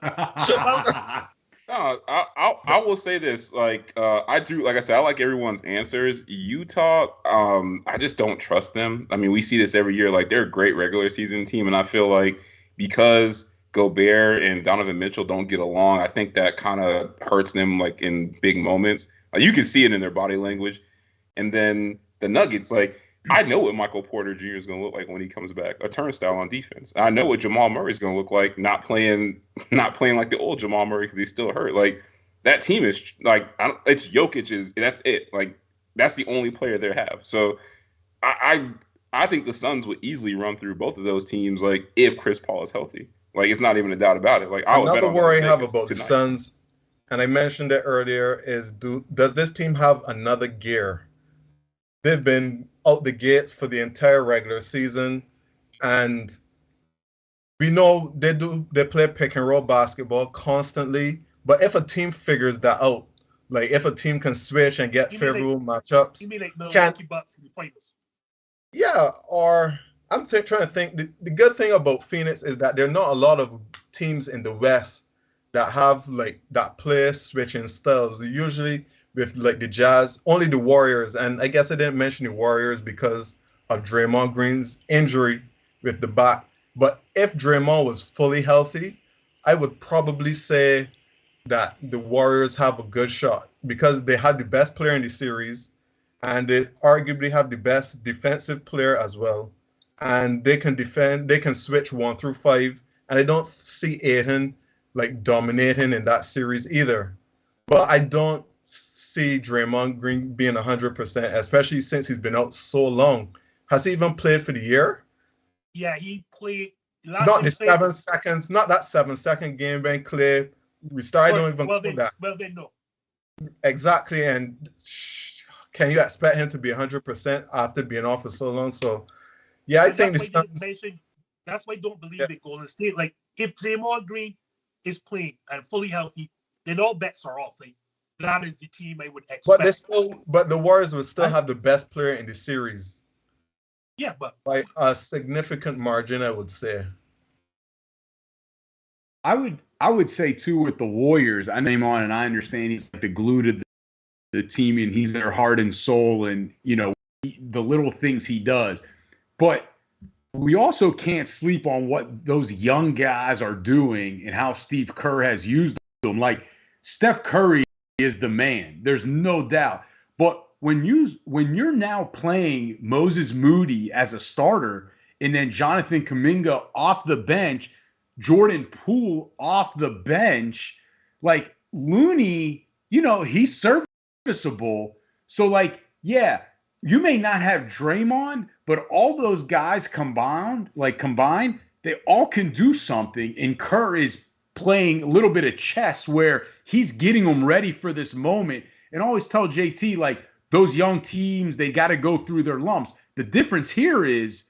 No, I will say this. Like I do, like I said, I like everyone's answers. Utah, I just don't trust them. I mean, we see this every year. Like, they're a great regular season team, and I feel like because Gobert and Donovan Mitchell don't get along, I think that kind of hurts them, like, in big moments. You can see it in their body language. And then the Nuggets, like, I know what Michael Porter Jr. is going to look like when he comes back, a turnstile on defense. I know what Jamal Murray is going to look like, not playing like the old Jamal Murray because he's still hurt. Like, that team is like, it's Jokic, that's it. Like, that's the only player they have. So I think the Suns would easily run through both of those teams, like, if Chris Paul is healthy. Like, it's not even a doubt about it. Like, another worry I have about the Suns, and I mentioned it earlier, is does this team have another gear? They've been out the gates for the entire regular season, and we know they play pick and roll basketball constantly. But if a team figures that out, like if a team can switch and get favorable matchups, you mean like Milwaukee Bucks in the finals? Yeah, or I'm trying to think. The good thing about Phoenix is that there are not a lot of teams in the West that have like that play switching styles. Usually with like the Jazz, only the Warriors, and I guess I didn't mention the Warriors because of Draymond Green's injury with the back. But if Draymond was fully healthy, I would probably say that the Warriors have a good shot because they had the best player in the series, and they arguably have the best defensive player as well. And they can defend, they can switch 1 through 5, and I don't see Ayton like dominating in that series either. But I don't see Draymond Green being 100%, especially since he's been out so long. Has he even played for the year? Yeah, he played. Not the 7 seconds, not that 7-second game when Klay restarted. Don't even call that. Well, then no. Exactly, and can you expect him to be 100% after being off for so long? So, yeah, I think that's why I don't believe it. Golden State. Like, if Draymond Green is playing and fully healthy, then all bets are off. Like, that is the team I would expect. But the Warriors will still have the best player in the series. Yeah, but by a significant margin, I would say. I would say too with the Warriors. I name on, and I understand he's like the glue to the team, and he's their heart and soul, and the little things he does. But we also can't sleep on what those young guys are doing and how Steve Kerr has used them. Like, Steph Curry is the man. There's no doubt. But when you're now playing Moses Moody as a starter and then Jonathan Kuminga off the bench, Jordan Poole off the bench, like Looney, he's serviceable. So, like, yeah, you may not have Draymond, but all those guys combined, they all can do something. And Kerr is playing a little bit of chess where he's getting them ready for this moment. And I always tell JT, like, those young teams, they got to go through their lumps. The difference here is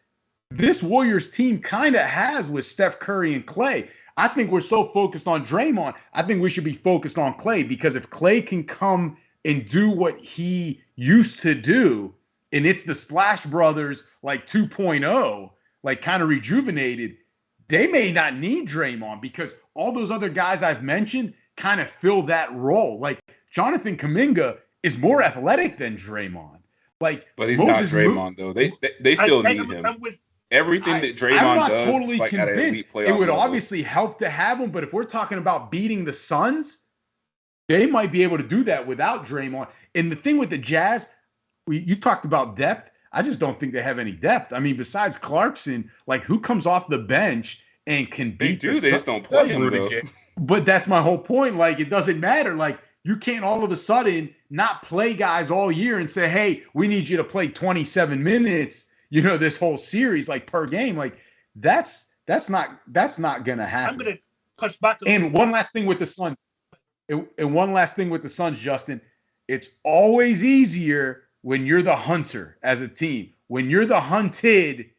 this Warriors team kind of has with Steph Curry and Klay. I think we're so focused on Draymond. I think we should be focused on Klay, because if Klay can come and do what he used to do, and it's the Splash Brothers like 2.0, like kind of rejuvenated, they may not need Draymond, because all those other guys I've mentioned kind of fill that role. Like Jonathan Kuminga is more athletic than Draymond. Like, but he's Moses not Draymond though. They still need him. Everything that Draymond I'm not does, totally like convinced. It would obviously help to have him, but if we're talking about beating the Suns, they might be able to do that without Draymond. And the thing with the Jazz, you talked about depth. I just don't think they have any depth. I mean, besides Clarkson, like, who comes off the bench and can beat the Suns? They just don't play him, though. But that's my whole point. Like, it doesn't matter. Like, you can't all of a sudden not play guys all year and say, hey, we need you to play 27 minutes, this whole series, like, per game. Like, that's not going to happen. I'm going to push back. And one last thing with the Suns. Justin, it's always easier when you're the hunter as a team. When you're the hunted,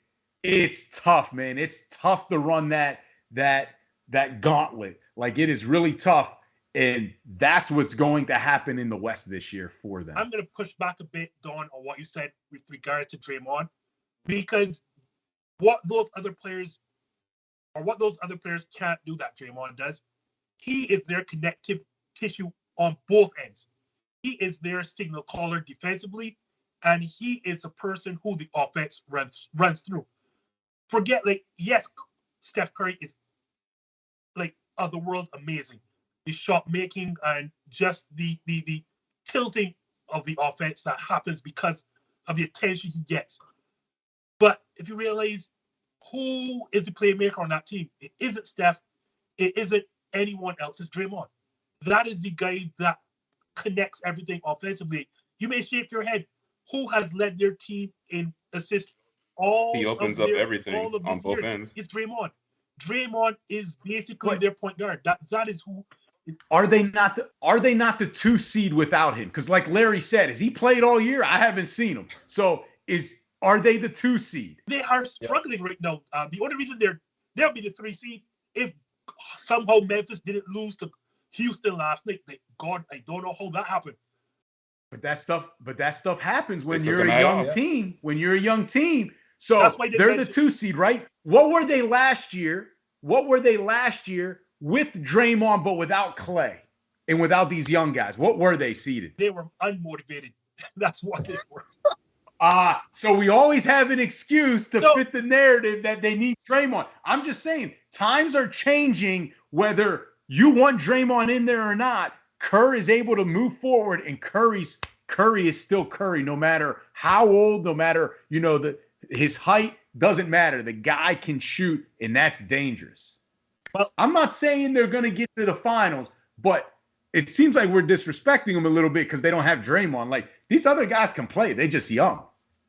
it's tough, man. It's tough to run that gauntlet. Like, it is really tough. And that's what's going to happen in the West this year for them. I'm going to push back a bit, Don, on what you said with regards to Draymond, because what those other players can't do that Draymond does, he is their connective tissue on both ends. He is their signal caller defensively, and he is the person who the offense runs through. Forget, like, yes, Steph Curry is, like, of the world amazing. The shot making and just the tilting of the offense that happens because of the attention he gets. But if you realize who is the playmaker on that team, it isn't Steph, it isn't anyone else, it's Draymond. That is the guy that connects everything offensively. You may shake your head. Who has led their team in assists? He opens up everything on both ends. It's Draymond. Draymond is basically their point guard. That is who. Are they not the 2 seed without him? Because, like Larry said, has he played all year? I haven't seen him. So are they the 2 seed? They are struggling right now. The only reason they'll be the 3 seed if somehow Memphis didn't lose to Houston last night. God, I don't know how that happened. But that stuff happens when you're a young team. When you're a young team. So they're the 2 seed, right? What were they last year? With Draymond, but without Klay and without these young guys? What were they seeded? They were unmotivated. That's what they were. So we always have an excuse to fit the narrative that they need Draymond. I'm just saying, times are changing. Whether you want Draymond in there or not, Kerr is able to move forward, and Curry is still Curry, no matter how old, no matter, his height, doesn't matter. The guy can shoot, and that's dangerous. Well, I'm not saying they're going to get to the finals, but it seems like we're disrespecting them a little bit because they don't have Draymond. Like, these other guys can play. They're just young.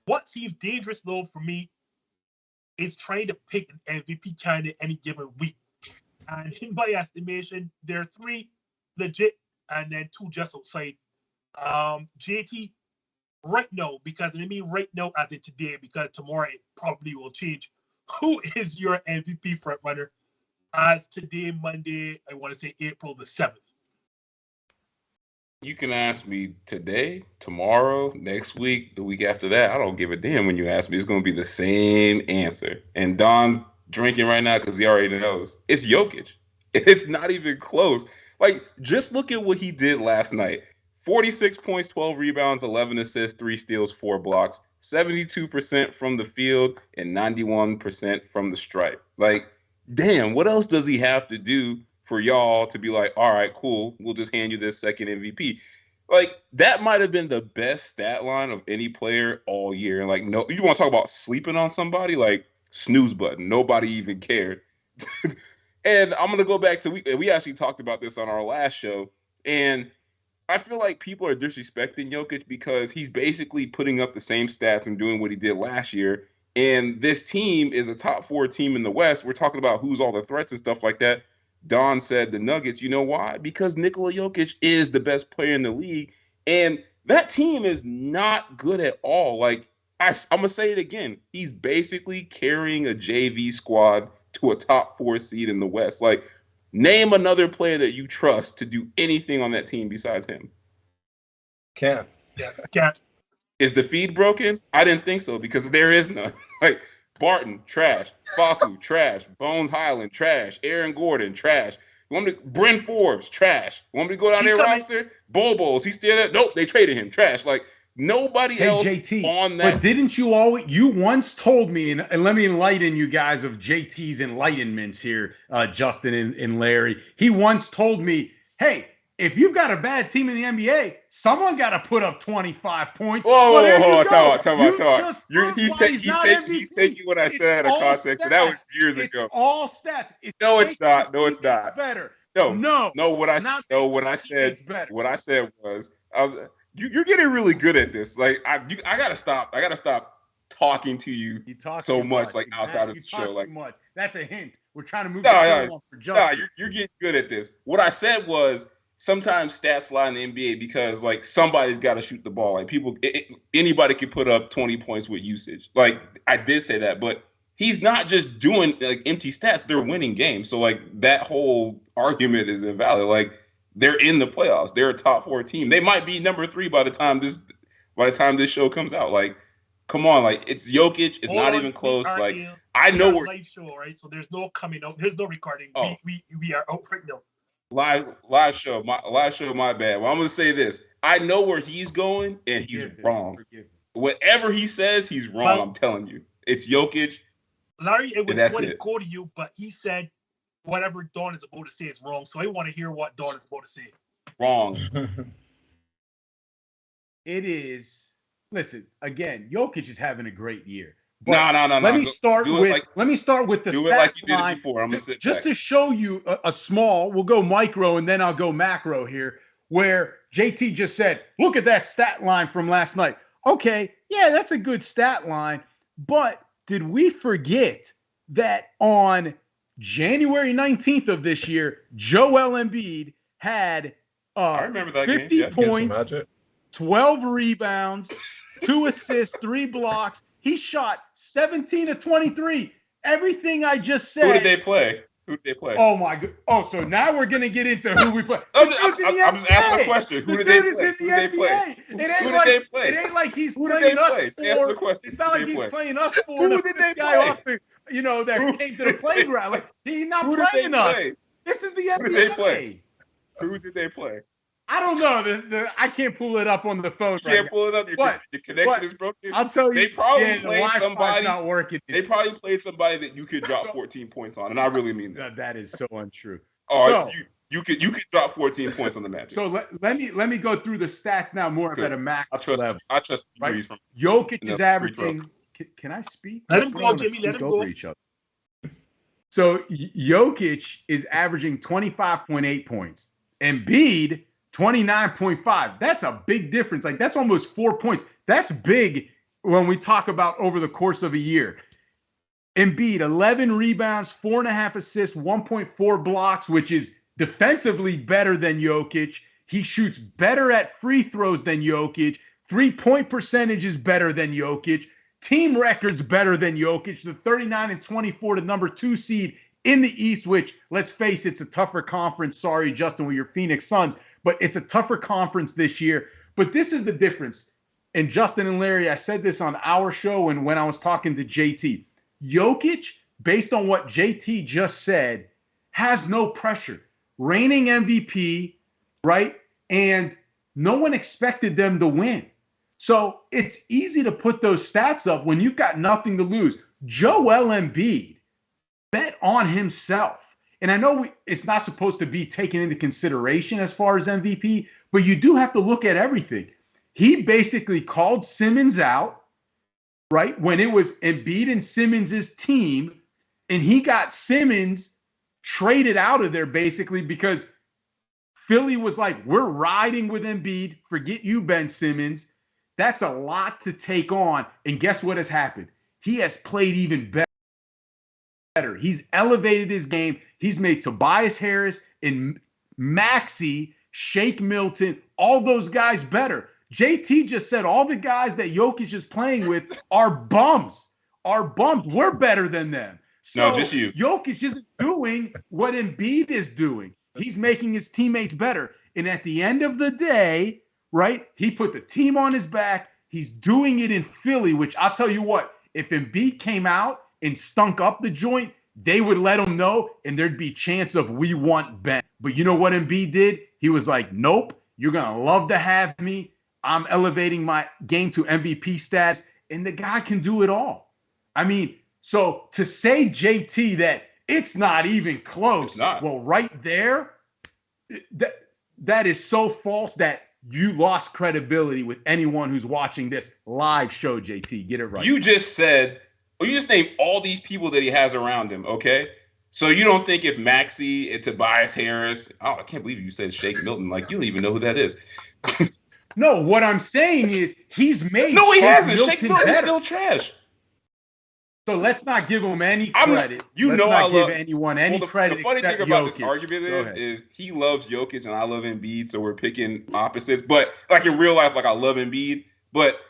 What seems dangerous, though, for me is trying to pick an MVP candidate any given week. And in my estimation, there are 3 legit and then 2 just outside. JT, right now, because I mean right now as in today, because tomorrow it probably will change. Who is your MVP frontrunner? As today, Monday, I want to say April the 7th. You can ask me today, tomorrow, next week, the week after that. I don't give a damn when you ask me. It's going to be the same answer. And Don's drinking right now because he already knows. It's Jokic. It's not even close. Like, just look at what he did last night. 46 points, 12 rebounds, 11 assists, 3 steals, 4 blocks, 72% from the field, and 91% from the stripe. Like, damn, what else does he have to do for y'all to be like, all right, cool, we'll just hand you this second MVP? Like, that might have been the best stat line of any player all year. And, like, no, you want to talk about sleeping on somebody? Like, snooze button. Nobody even cared. And I'm gonna go back to we actually talked about this on our last show, and I feel like people are disrespecting Jokic because he's basically putting up the same stats and doing what he did last year. And this team is a top 4 team in the West. We're talking about who's all the threats and stuff like that. Don said the Nuggets. You know why? Because Nikola Jokic is the best player in the league, and that team is not good at all. Like I'm gonna say it again. He's basically carrying a JV squad to a top 4 seed in the West. Like, name another player that you trust to do anything on that team besides him. Can't. Yeah, can't. Is the feed broken? I didn't think so because there is none. Like Barton, trash. Facu, trash. Bones Highland, trash. Aaron Gordon, trash. You want me to Bryn Forbes, trash. You want me to go down their roster? Bobos, he's still there. Nope, they traded him. Trash. Like nobody else JT, on that. But didn't you once told me, and let me enlighten you guys of JT's enlightenments here, Justin and Larry. He once told me, hey, if you've got a bad team in the NBA, someone got to put up 25 points. Whoa, tell me. He's taking what I said out of context, and that was years ago. It's all stats. No, it's not. It's better. No. What I said was, you're getting really good at this. Like I gotta stop. I gotta stop talking to you so much, like outside of the show. Like too much. That's a hint. We're trying to move on for Justin. You're getting good at this. What I said was, sometimes stats lie in the NBA because like somebody's got to shoot the ball. Like anybody could put up 20 points with usage. Like I did say that, but he's not just doing like empty stats. They're winning games. So like that whole argument is invalid. Like they're in the playoffs. They're a top 4 team. They might be number 3 by the time this show comes out. Like, come on, like it's Jokic. It's not even close. Like I know we're live show, right? So there's no coming out. There's no recording. Oh. We are out right now. Live show, my bad. Well, I'm gonna say this. I know where he's going, and he's wrong. Whatever he says, he's wrong. Well, I'm telling you. It's Jokic. Larry, it wouldn't go to you, but he said whatever Don is about to say is wrong. So I want to hear what Don is about to say. Wrong. It is. Listen, again, Jokic is having a great year. No. Let me start with the do it like you did line it before. I'm just to show you a small. We'll go micro and then I'll go macro here. Where JT just said, "Look at that stat line from last night." Okay, yeah, that's a good stat line. But did we forget that on January 19th of this year, Joel Embiid had I remember that 50 game. points, 12 rebounds, 2 assists, 3 blocks. He shot 17 of 23. Everything I just said. Who did they play? Oh, my God. Oh, so now we're going to get into who we play. I'm just asking a question. Who did they play? It ain't like he's playing us for. It's not like he's playing us for. Who did they play? Off the, that came to the playground. Like, he's not playing us. This is the NBA. Who did they play? Who did they play? I don't know. I can't pull it up on the phone. You can't pull it up. Your connection is broken. I'll tell you. They probably played somebody. Not working. They probably played somebody that you could drop 14 points on, and I really mean that. That is so untrue. Oh, you could drop 14 points on the match. So let me go through the stats now more at a max level. I trust right? Jokic is averaging. Can I speak? Let him go, Jimmy. Let him go. Each other. So Jokic is averaging 25.8 points. Embiid 29.5. That's a big difference. Like that's almost 4 points. That's big when we talk about over the course of a year. Embiid 11 rebounds, 4.5 assists, 1.4 blocks, which is defensively better than Jokic. He shoots better at free throws than Jokic. 3-point percentage is better than Jokic. Team records better than Jokic. The 39-24 to number 2 seed in the East, which, let's face it, it's a tougher conference. Sorry, Justin, with your Phoenix Suns, but it's a tougher conference this year. But this is the difference. And Justin and Larry, I said this on our show and when I was talking to JT. Jokic, based on what JT just said, has no pressure. Reigning MVP, right? And no one expected them to win. So it's easy to put those stats up when you've got nothing to lose. Joel Embiid bet on himself. And I know it's not supposed to be taken into consideration as far as MVP, but you do have to look at everything. He basically called Simmons out, right, when it was Embiid and Simmons' team, and he got Simmons traded out of there basically because Philly was like, we're riding with Embiid. Forget you, Ben Simmons. That's a lot to take on. And guess what has happened? He has played even better. He's elevated his game. He's made Tobias Harris and Maxey, Shake Milton, all those guys better. JT just said all the guys that Jokic is playing with are bums. We're better than them. So no, just you. Jokic isn't doing what Embiid is doing. He's making his teammates better. And at the end of the day, right, he put the team on his back. He's doing it in Philly, which I'll tell you what, if Embiid came out and stunk up the joint, they would let him know, and there'd be chance of we want Ben. But you know what Embiid did? He was like, nope, you're going to love to have me. I'm elevating my game to MVP status, and the guy can do it all. I mean, so to say, JT, that it's not even close, well, right there, that is so false that you lost credibility with anyone who's watching this live show, JT. Get it right. You just named all these people that he has around him, okay? So you don't think if Maxey and Tobias Harris, I can't believe you said Shake Milton. Like, you don't even know who that is. No, what I'm saying is he's made No, he hasn't. Milton Shake Milton's better. still trash. So let's not give him any credit. Let's not give anyone any credit. The funny thing about this argument is he loves Jokic and I love Embiid, so we're picking opposites. But like in real life, like I love Embiid, but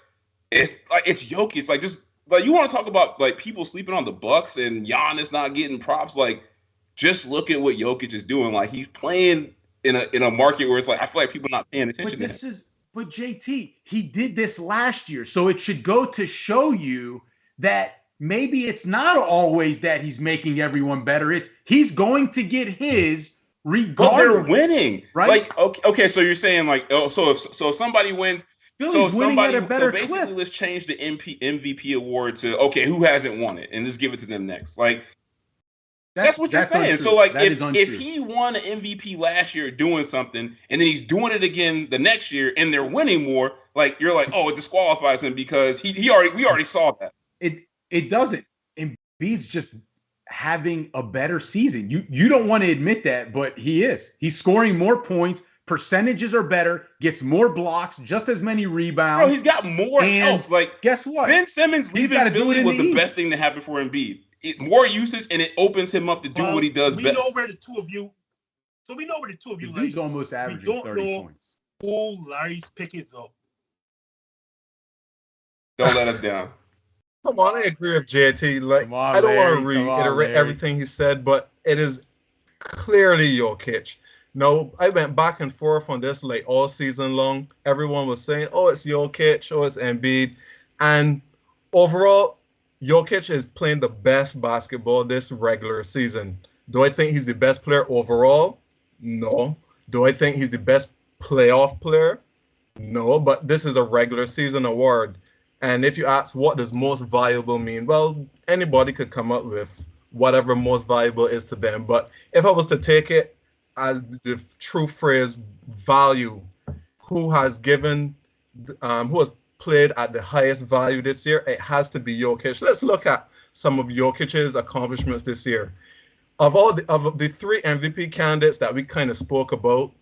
it's Jokic. Like just like you want to talk about like people sleeping on the Bucks and Giannis not getting props. Like just look at what Jokic is doing. Like he's playing in a market where it's like I feel like people not paying attention. But JT, he did this last year, so it should go to show you that maybe it's not always that he's making everyone better. It's he's going to get his regardless. But they're winning, right? Like okay, so you're saying like so if somebody wins, Philly's winning at a better clip. So basically, clip. let's change the MVP award to okay, who hasn't won it, and let's give it to them next. Like that's what you're saying. Untrue. So like if he won an MVP last year doing something, and then he's doing it again the next year, and they're winning more, like you're like, oh, it disqualifies him because we already saw that. It doesn't. Embiid's just having a better season. You don't want to admit that, but he is. He's scoring more points. Percentages are better. Gets more blocks. Just as many rebounds. Bro, he's got more help. Like guess what? Ben Simmons leaving Philly was the best thing to happen for Embiid. More usage and it opens him up to do what he does best. We know where the two of you. He's almost averaging 30 points. Who Larry's Pickett's up? Don't let us down. Come on, I agree with JT. Like, I don't want to reiterate everything he said, but it is clearly Jokic. No, I went back and forth on this like all season long. Everyone was saying, oh, it's Jokic, oh, it's Embiid. And overall, Jokic is playing the best basketball this regular season. Do I think he's the best player overall? No. Do I think he's the best playoff player? No, but this is a regular season award. And if you ask what does most valuable mean, well, anybody could come up with whatever most valuable is to them. But if I was to take it as the true phrase value, who has played at the highest value this year, it has to be Jokic. Let's look at some of Jokic's accomplishments this year. Of the three MVP candidates that we kind of spoke about,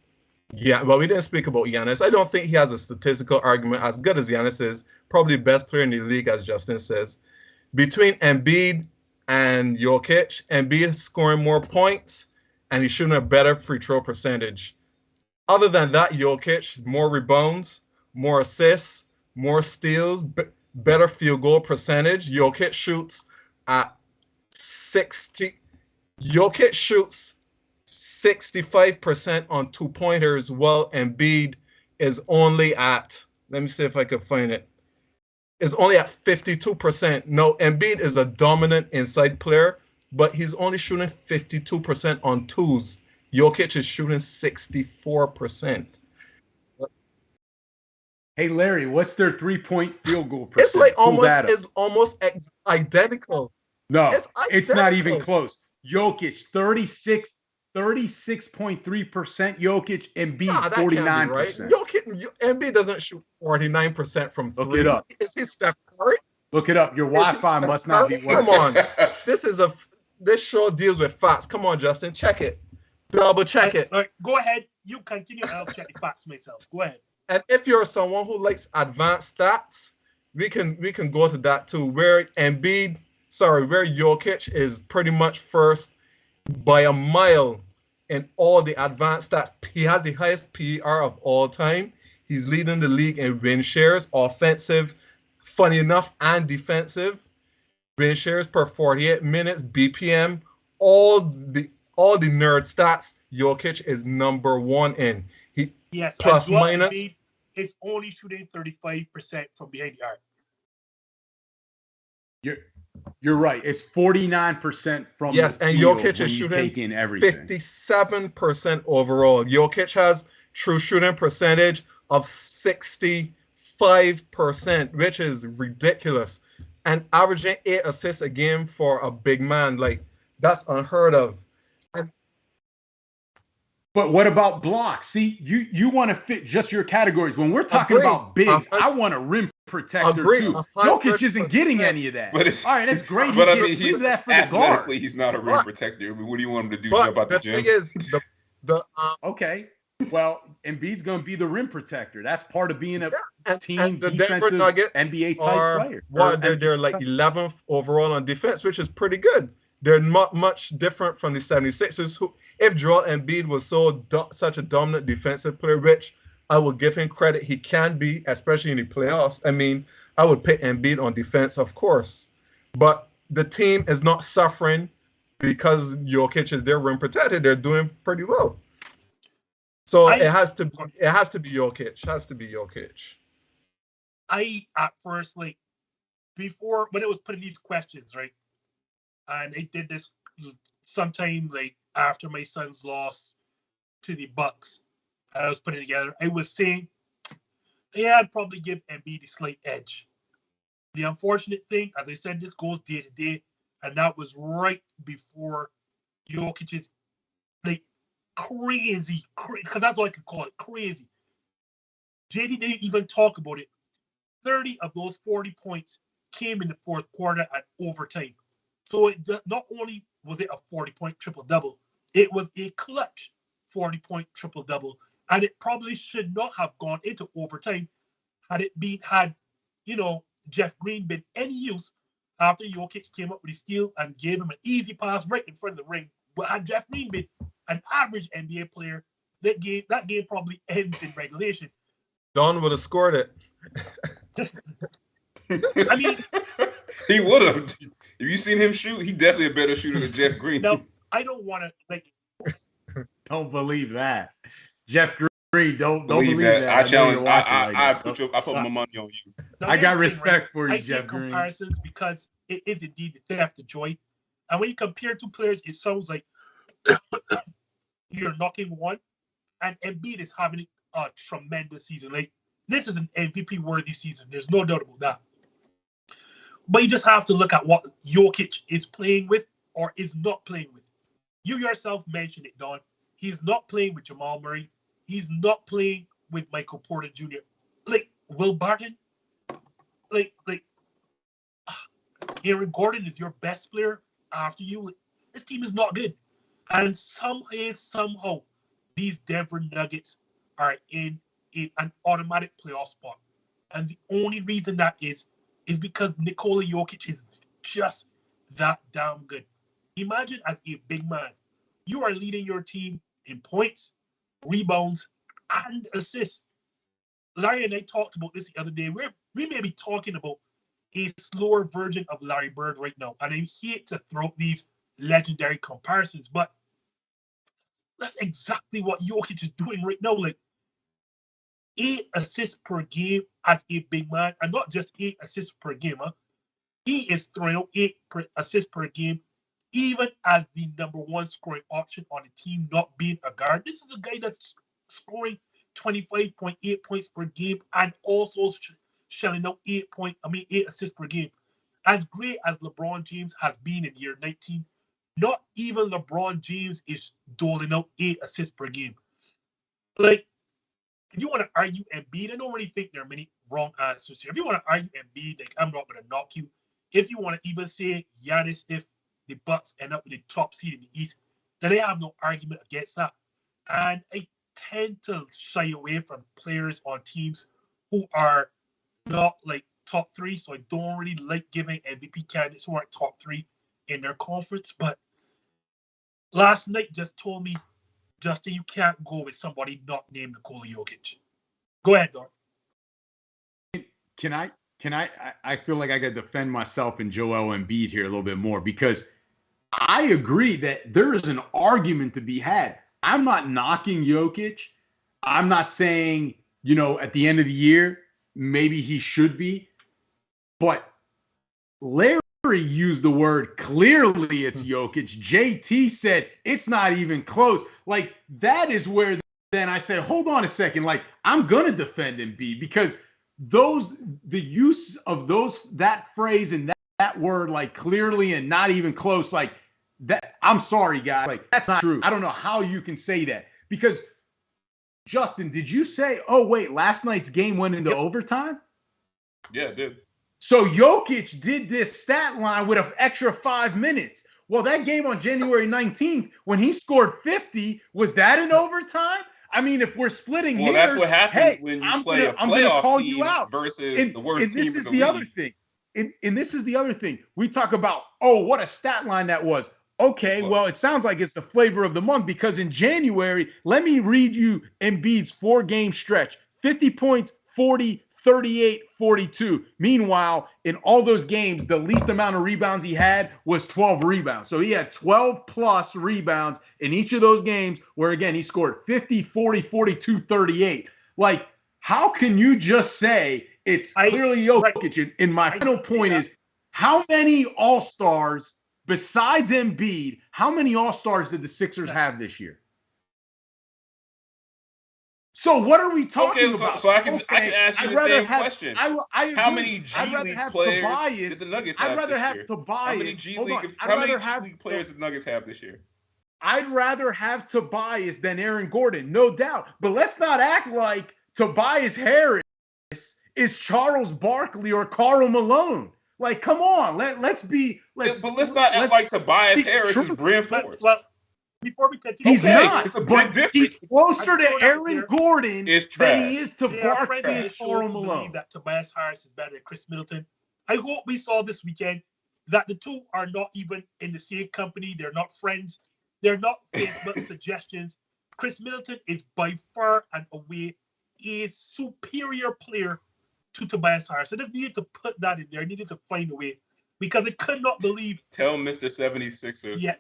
yeah, well, we didn't speak about Giannis. I don't think he has a statistical argument as good as Giannis is. Probably best player in the league, as Justin says. Between Embiid and Jokic, Embiid scoring more points, and he's shooting a better free throw percentage. Other than that, Jokic, more rebounds, more assists, more steals, better field goal percentage. Jokic shoots at 60. Jokic shoots 65% on two-pointers, while Embiid is only at, let me see if I can find it, is only at 52%. No, Embiid is a dominant inside player, but he's only shooting 52% on twos. Jokic is shooting 64%. Hey, Larry, what's their three-point field goal percentage? It's almost identical. No, it's not even close. Jokic, 36.3% Jokic, Embiid, 49%. Right? Embiid doesn't shoot 49% from three. Look it up. Is he Steph Curry? Look it up. Your Wi-Fi must not be working. Come on. This is this show deals with facts. Come on, Justin, check it. Double check it. All right, go ahead. You continue. I'll check the facts myself. Go ahead. And if you're someone who likes advanced stats, we can go to that too. Where Jokic is pretty much first by a mile in all the advanced stats. He has the highest PER of all time. He's leading the league in win shares, offensive, funny enough, and defensive. Win shares per 48 minutes, BPM, all the nerd stats. Jokic is number one in. Yes, plus minus. It's only shooting 35% from behind the arc. You're right. It's 49% from yes, the and field Jokic when is you shooting take in everything. 57% overall. Jokic has true shooting percentage of 65%, which is ridiculous. And averaging 8 assists a game for a big man, like that's unheard of. But what about blocks? See, you want to fit just your categories. When we're talking about bigs, I want a rim protector too. Jokic isn't getting any of that. All right, that's great. But Leave that for the guard. Athletically, he's not a rim protector. I mean, what do you want him to do? Jump out the gym? Thing is, okay. Well, Embiid's going to be the rim protector. That's part of being a team the defensive Denver Nuggets NBA type player. They're like 11th overall on defense, which is pretty good. They're not much different from the 76ers. Who, if Joel Embiid was such a dominant defensive player, which I will give him credit, he can be, especially in the playoffs. I mean, I would pick Embiid on defense, of course. But the team is not suffering because Jokic is their rim protector. They're doing pretty well. So it has to be Jokic. Has to be Jokic. I at first, like, before when it was putting these questions, right? And I did this sometime like after my son's loss to the Bucks. I was putting it together. I was saying, yeah, I'd probably give Embiid a slight edge. The unfortunate thing, as I said, this goes day to day, and that was right before Jokic's like crazy, because that's what I could call it, crazy. JD didn't even talk about it. 30 of those 40 points came in the fourth quarter at overtime. So it not only was it a 40-point triple-double, it was a clutch 40-point triple-double. And it probably should not have gone into overtime had Jeff Green been any use after Jokic came up with his steal and gave him an easy pass right in front of the ring. But had Jeff Green been an average NBA player, that game probably ends in regulation. Don would have scored it. I mean, he would have. If you seen him shoot, he's definitely a better shooter than Jeff Green. No, I don't want to Don't believe that, Jeff Green. Don't believe that. I challenge. I put my money on you. No, I got respect for you, I Jeff Green. Comparisons because it is indeed the theft of joy, and when you compare two players, it sounds like you're knocking one, and Embiid is having a tremendous season. Like this is an MVP-worthy season. There's no doubt about that. But you just have to look at what Jokic is playing with or is not playing with. You yourself mentioned it, Don. He's not playing with Jamal Murray. He's not playing with Michael Porter Jr. Like Will Barton. Like Aaron Gordon is your best player after you. Like, this team is not good. And somehow, these Denver Nuggets are in an automatic playoff spot. And the only reason that is because Nikola Jokic is just that damn good. Imagine as a big man, you are leading your team in points, rebounds, and assists. Larry and I talked about this the other day. We may be talking about a slower version of Larry Bird right now. And I hate to throw these legendary comparisons, but that's exactly what Jokic is doing right now. Like, 8 assists per game as a big man, and not just 8 assists per game. He is throwing out 8 assists per game, even as the number one scoring option on the team, not being a guard. This is a guy that's scoring 25.8 points per game and also shelling out 8 assists per game. As great as LeBron James has been in year 19, not even LeBron James is doling out 8 assists per game. Like, if you want to argue Embiid, I don't really think there are many wrong answers here. If you want to argue Embiid, like, I'm not going to knock you. If you want to even say Giannis, if the Bucks end up with the top seed in the East, then I have no argument against that. And I tend to shy away from players on teams who are not like top three. So I don't really like giving MVP candidates who aren't top three in their conference. But last night just told me, Justin, you can't go with somebody not named Nikola Jokic. Go ahead, Dor. Can I feel like I got to defend myself and Joel Embiid here a little bit more, because I agree that there is an argument to be had. I'm not knocking Jokic. I'm not saying, at the end of the year, maybe he should be. But Larry used the word clearly it's Jokic. JT said it's not even close. Like, that is where then I said, hold on a second. Like, I'm going to defend Embiid, because the use of that phrase and that word, like clearly and not even close, like that, I'm sorry, guys. Like, that's not true. I don't know how you can say that, because Justin, did you say, oh, wait, last night's game went into overtime? Yeah, it did. So Jokic did this stat line with an extra 5 minutes. Well, that game on January 19th, when he scored 50, was that in overtime? I mean, if we're splitting hairs, that's what happens when you play a playoff call team you out versus the worst team in the league. This is the other thing. And this is the other thing. We talk about, oh, what a stat line that was. Okay, well, it sounds like it's the flavor of the month, because in January, let me read you Embiid's 4-game stretch. 50 points, 40, 38, 42. Meanwhile, in all those games, the least amount of rebounds he had was 12 rebounds. So he had 12 plus rebounds in each of those games, where, again, he scored 50, 40, 42, 38. Like, how can you just say it's clearly Jokic? And my final point is, how many All-Stars besides Embiid, how many All-Stars did the Sixers have this year? So what are we talking about? So I can ask you the same question. How many G League players did the Nuggets have this year? How many G League players did the Nuggets have this year? I'd rather have Tobias than Aaron Gordon, no doubt. But let's not act like Tobias Harris is Charles Barkley or Karl Malone. Like, come on, let's not act like Tobias Harris is Bryn Forbes. Well, before we continue, he's not. It's a big difference. He's closer to Aaron Gordon than he is to Barkley and Karl Malone. That Tobias Harris is better than Khris Middleton. I hope we saw this weekend that the two are not even in the same company. They're not friends. They're not Facebook suggestions. Khris Middleton is by far and away a superior player to Tobias Harris. I just needed to put that in there. I needed to find a way, because I could not believe. Tell Mr. 76ers. Yeah.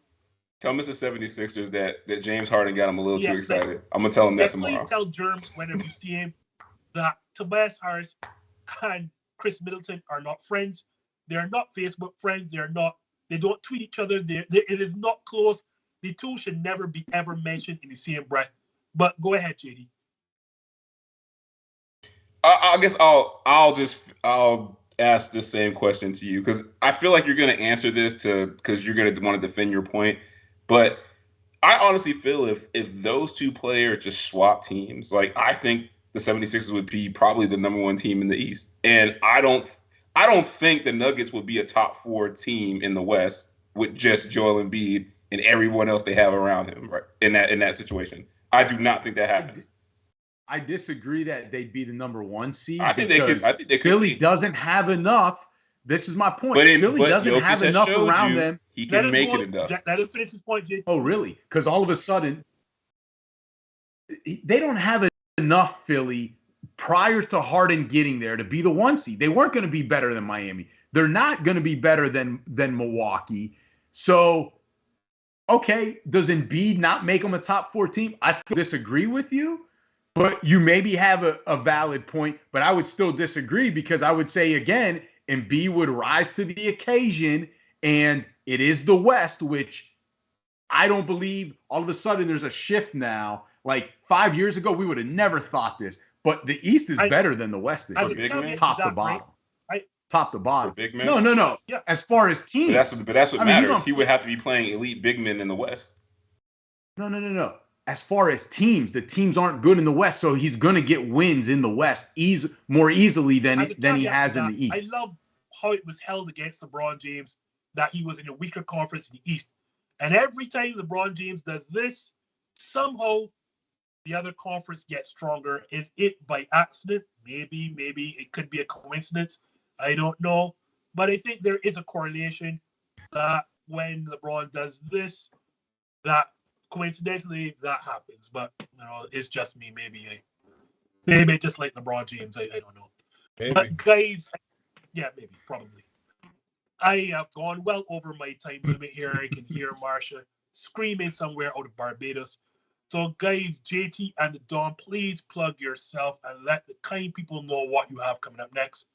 Tell Mr. 76ers that James Harden got him a little too excited. I'm going to tell him that tomorrow. Please tell Germs whenever you see him that Tobias Harris and Khris Middleton are not friends. They're not Facebook friends. They don't tweet each other. It is not close. The two should never be ever mentioned in the same breath. But go ahead, JD. I guess I'll ask the same question to you, because I feel like you're going to answer this because you're going to want to defend your point. But I honestly feel if those two players just swap teams, like, I think the 76ers would be probably the number one team in the East. And I don't think the Nuggets would be a top 4 team in the West with just Joel Embiid and everyone else they have around him, right? In that situation. I do not think that happens. I disagree that they'd be the number 1 seed. I think they could. Philly doesn't have enough. This is my point. Philly doesn't have enough around them. He can make it enough. Let him finish his point, Jay. Oh, really? Because all of a sudden, they don't have enough, Philly, prior to Harden getting there to be the 1 seed. They weren't going to be better than Miami. They're not going to be better than Milwaukee. So, okay, does Embiid not make them a top 4 team? I still disagree with you. But you maybe have a valid point, but I would still disagree, because I would say, again, Embiid would rise to the occasion, and it is the West, which I don't believe all of a sudden there's a shift now. Like 5 years ago, we would have never thought this, but the East is better than the West this year, top to bottom. Top to bottom. Big men? No. Yeah. As far as teams. But that's what matters. He would have to be playing elite big men in the West. No. As far as teams, the teams aren't good in the West, so he's going to get wins in the West more easily than he has in the East. I love how it was held against LeBron James that he was in a weaker conference in the East. And every time LeBron James does this, somehow the other conference gets stronger. Is it by accident? Maybe it could be a coincidence. I don't know. But I think there is a correlation that when LeBron does this, that coincidentally that happens. But, it's just me. Maybe just like LeBron James. I don't know. Maybe. But guys, yeah, maybe, probably. I have gone well over my time limit here. I can hear Marsha screaming somewhere out of Barbados. So, guys, JT and the Don, please plug yourself and let the kind people know what you have coming up next.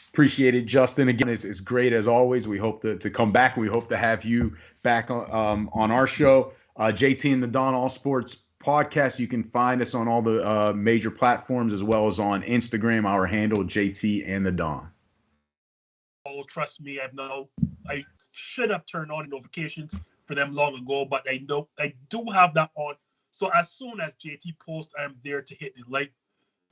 Appreciate it, Justin. Again, it's great as always. We hope to come back. We hope to have you back on our show. JT and the Don All Sports Podcast. You can find us on all the major platforms as well as on Instagram. Our handle, JT and the Don. Oh, trust me, I should have turned on the notifications for them long ago, but I know I do have that on. So as soon as JT posts, I'm there to hit the like.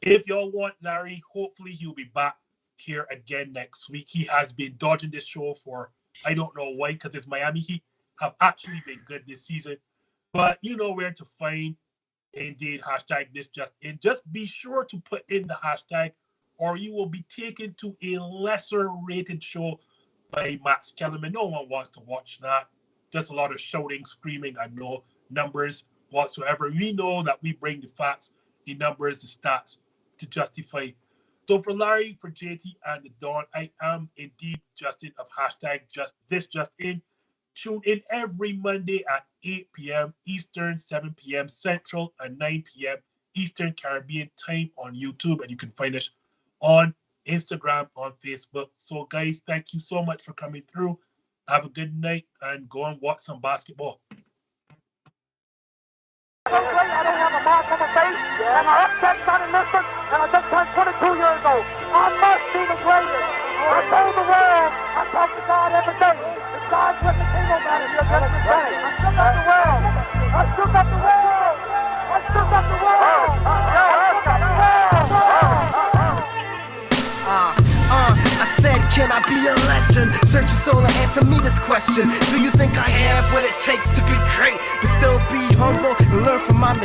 If y'all want Larry, hopefully he'll be back here again next week. He has been dodging this show for I don't know why, because his Miami Heat have actually been good this season. But you know where to find Indeed hashtag this just in. Just be sure to put in the hashtag, or you will be taken to a lesser rated show by Max Kellerman. No one wants to watch that. Just a lot of shouting, screaming, and no numbers whatsoever. We know that we bring the facts, the numbers, the stats to justify. So for Larry, for JT, and the Don, I am Indeed Justin of hashtag just in. Tune in every Monday at 8 p.m. Eastern, 7 p.m. Central, and 9 p.m. Eastern Caribbean time on YouTube. And you can find us on Instagram, on Facebook. So, guys, thank you so much for coming through. Have a good night and go and watch some basketball. I don't have a mark on my face, and I upset Sonny Liston, and I just turned 22 years old. I must be the greatest. I told the world, I talk to God every day. The God's with the king, no matter you're just the same. I shook up the world. I shook up the world. I shook up the world. I shook up the world. I said, can I be a legend? Search your soul and answer me this question. Do you think I have what it takes to be great, but still be humble and learn from my mistakes?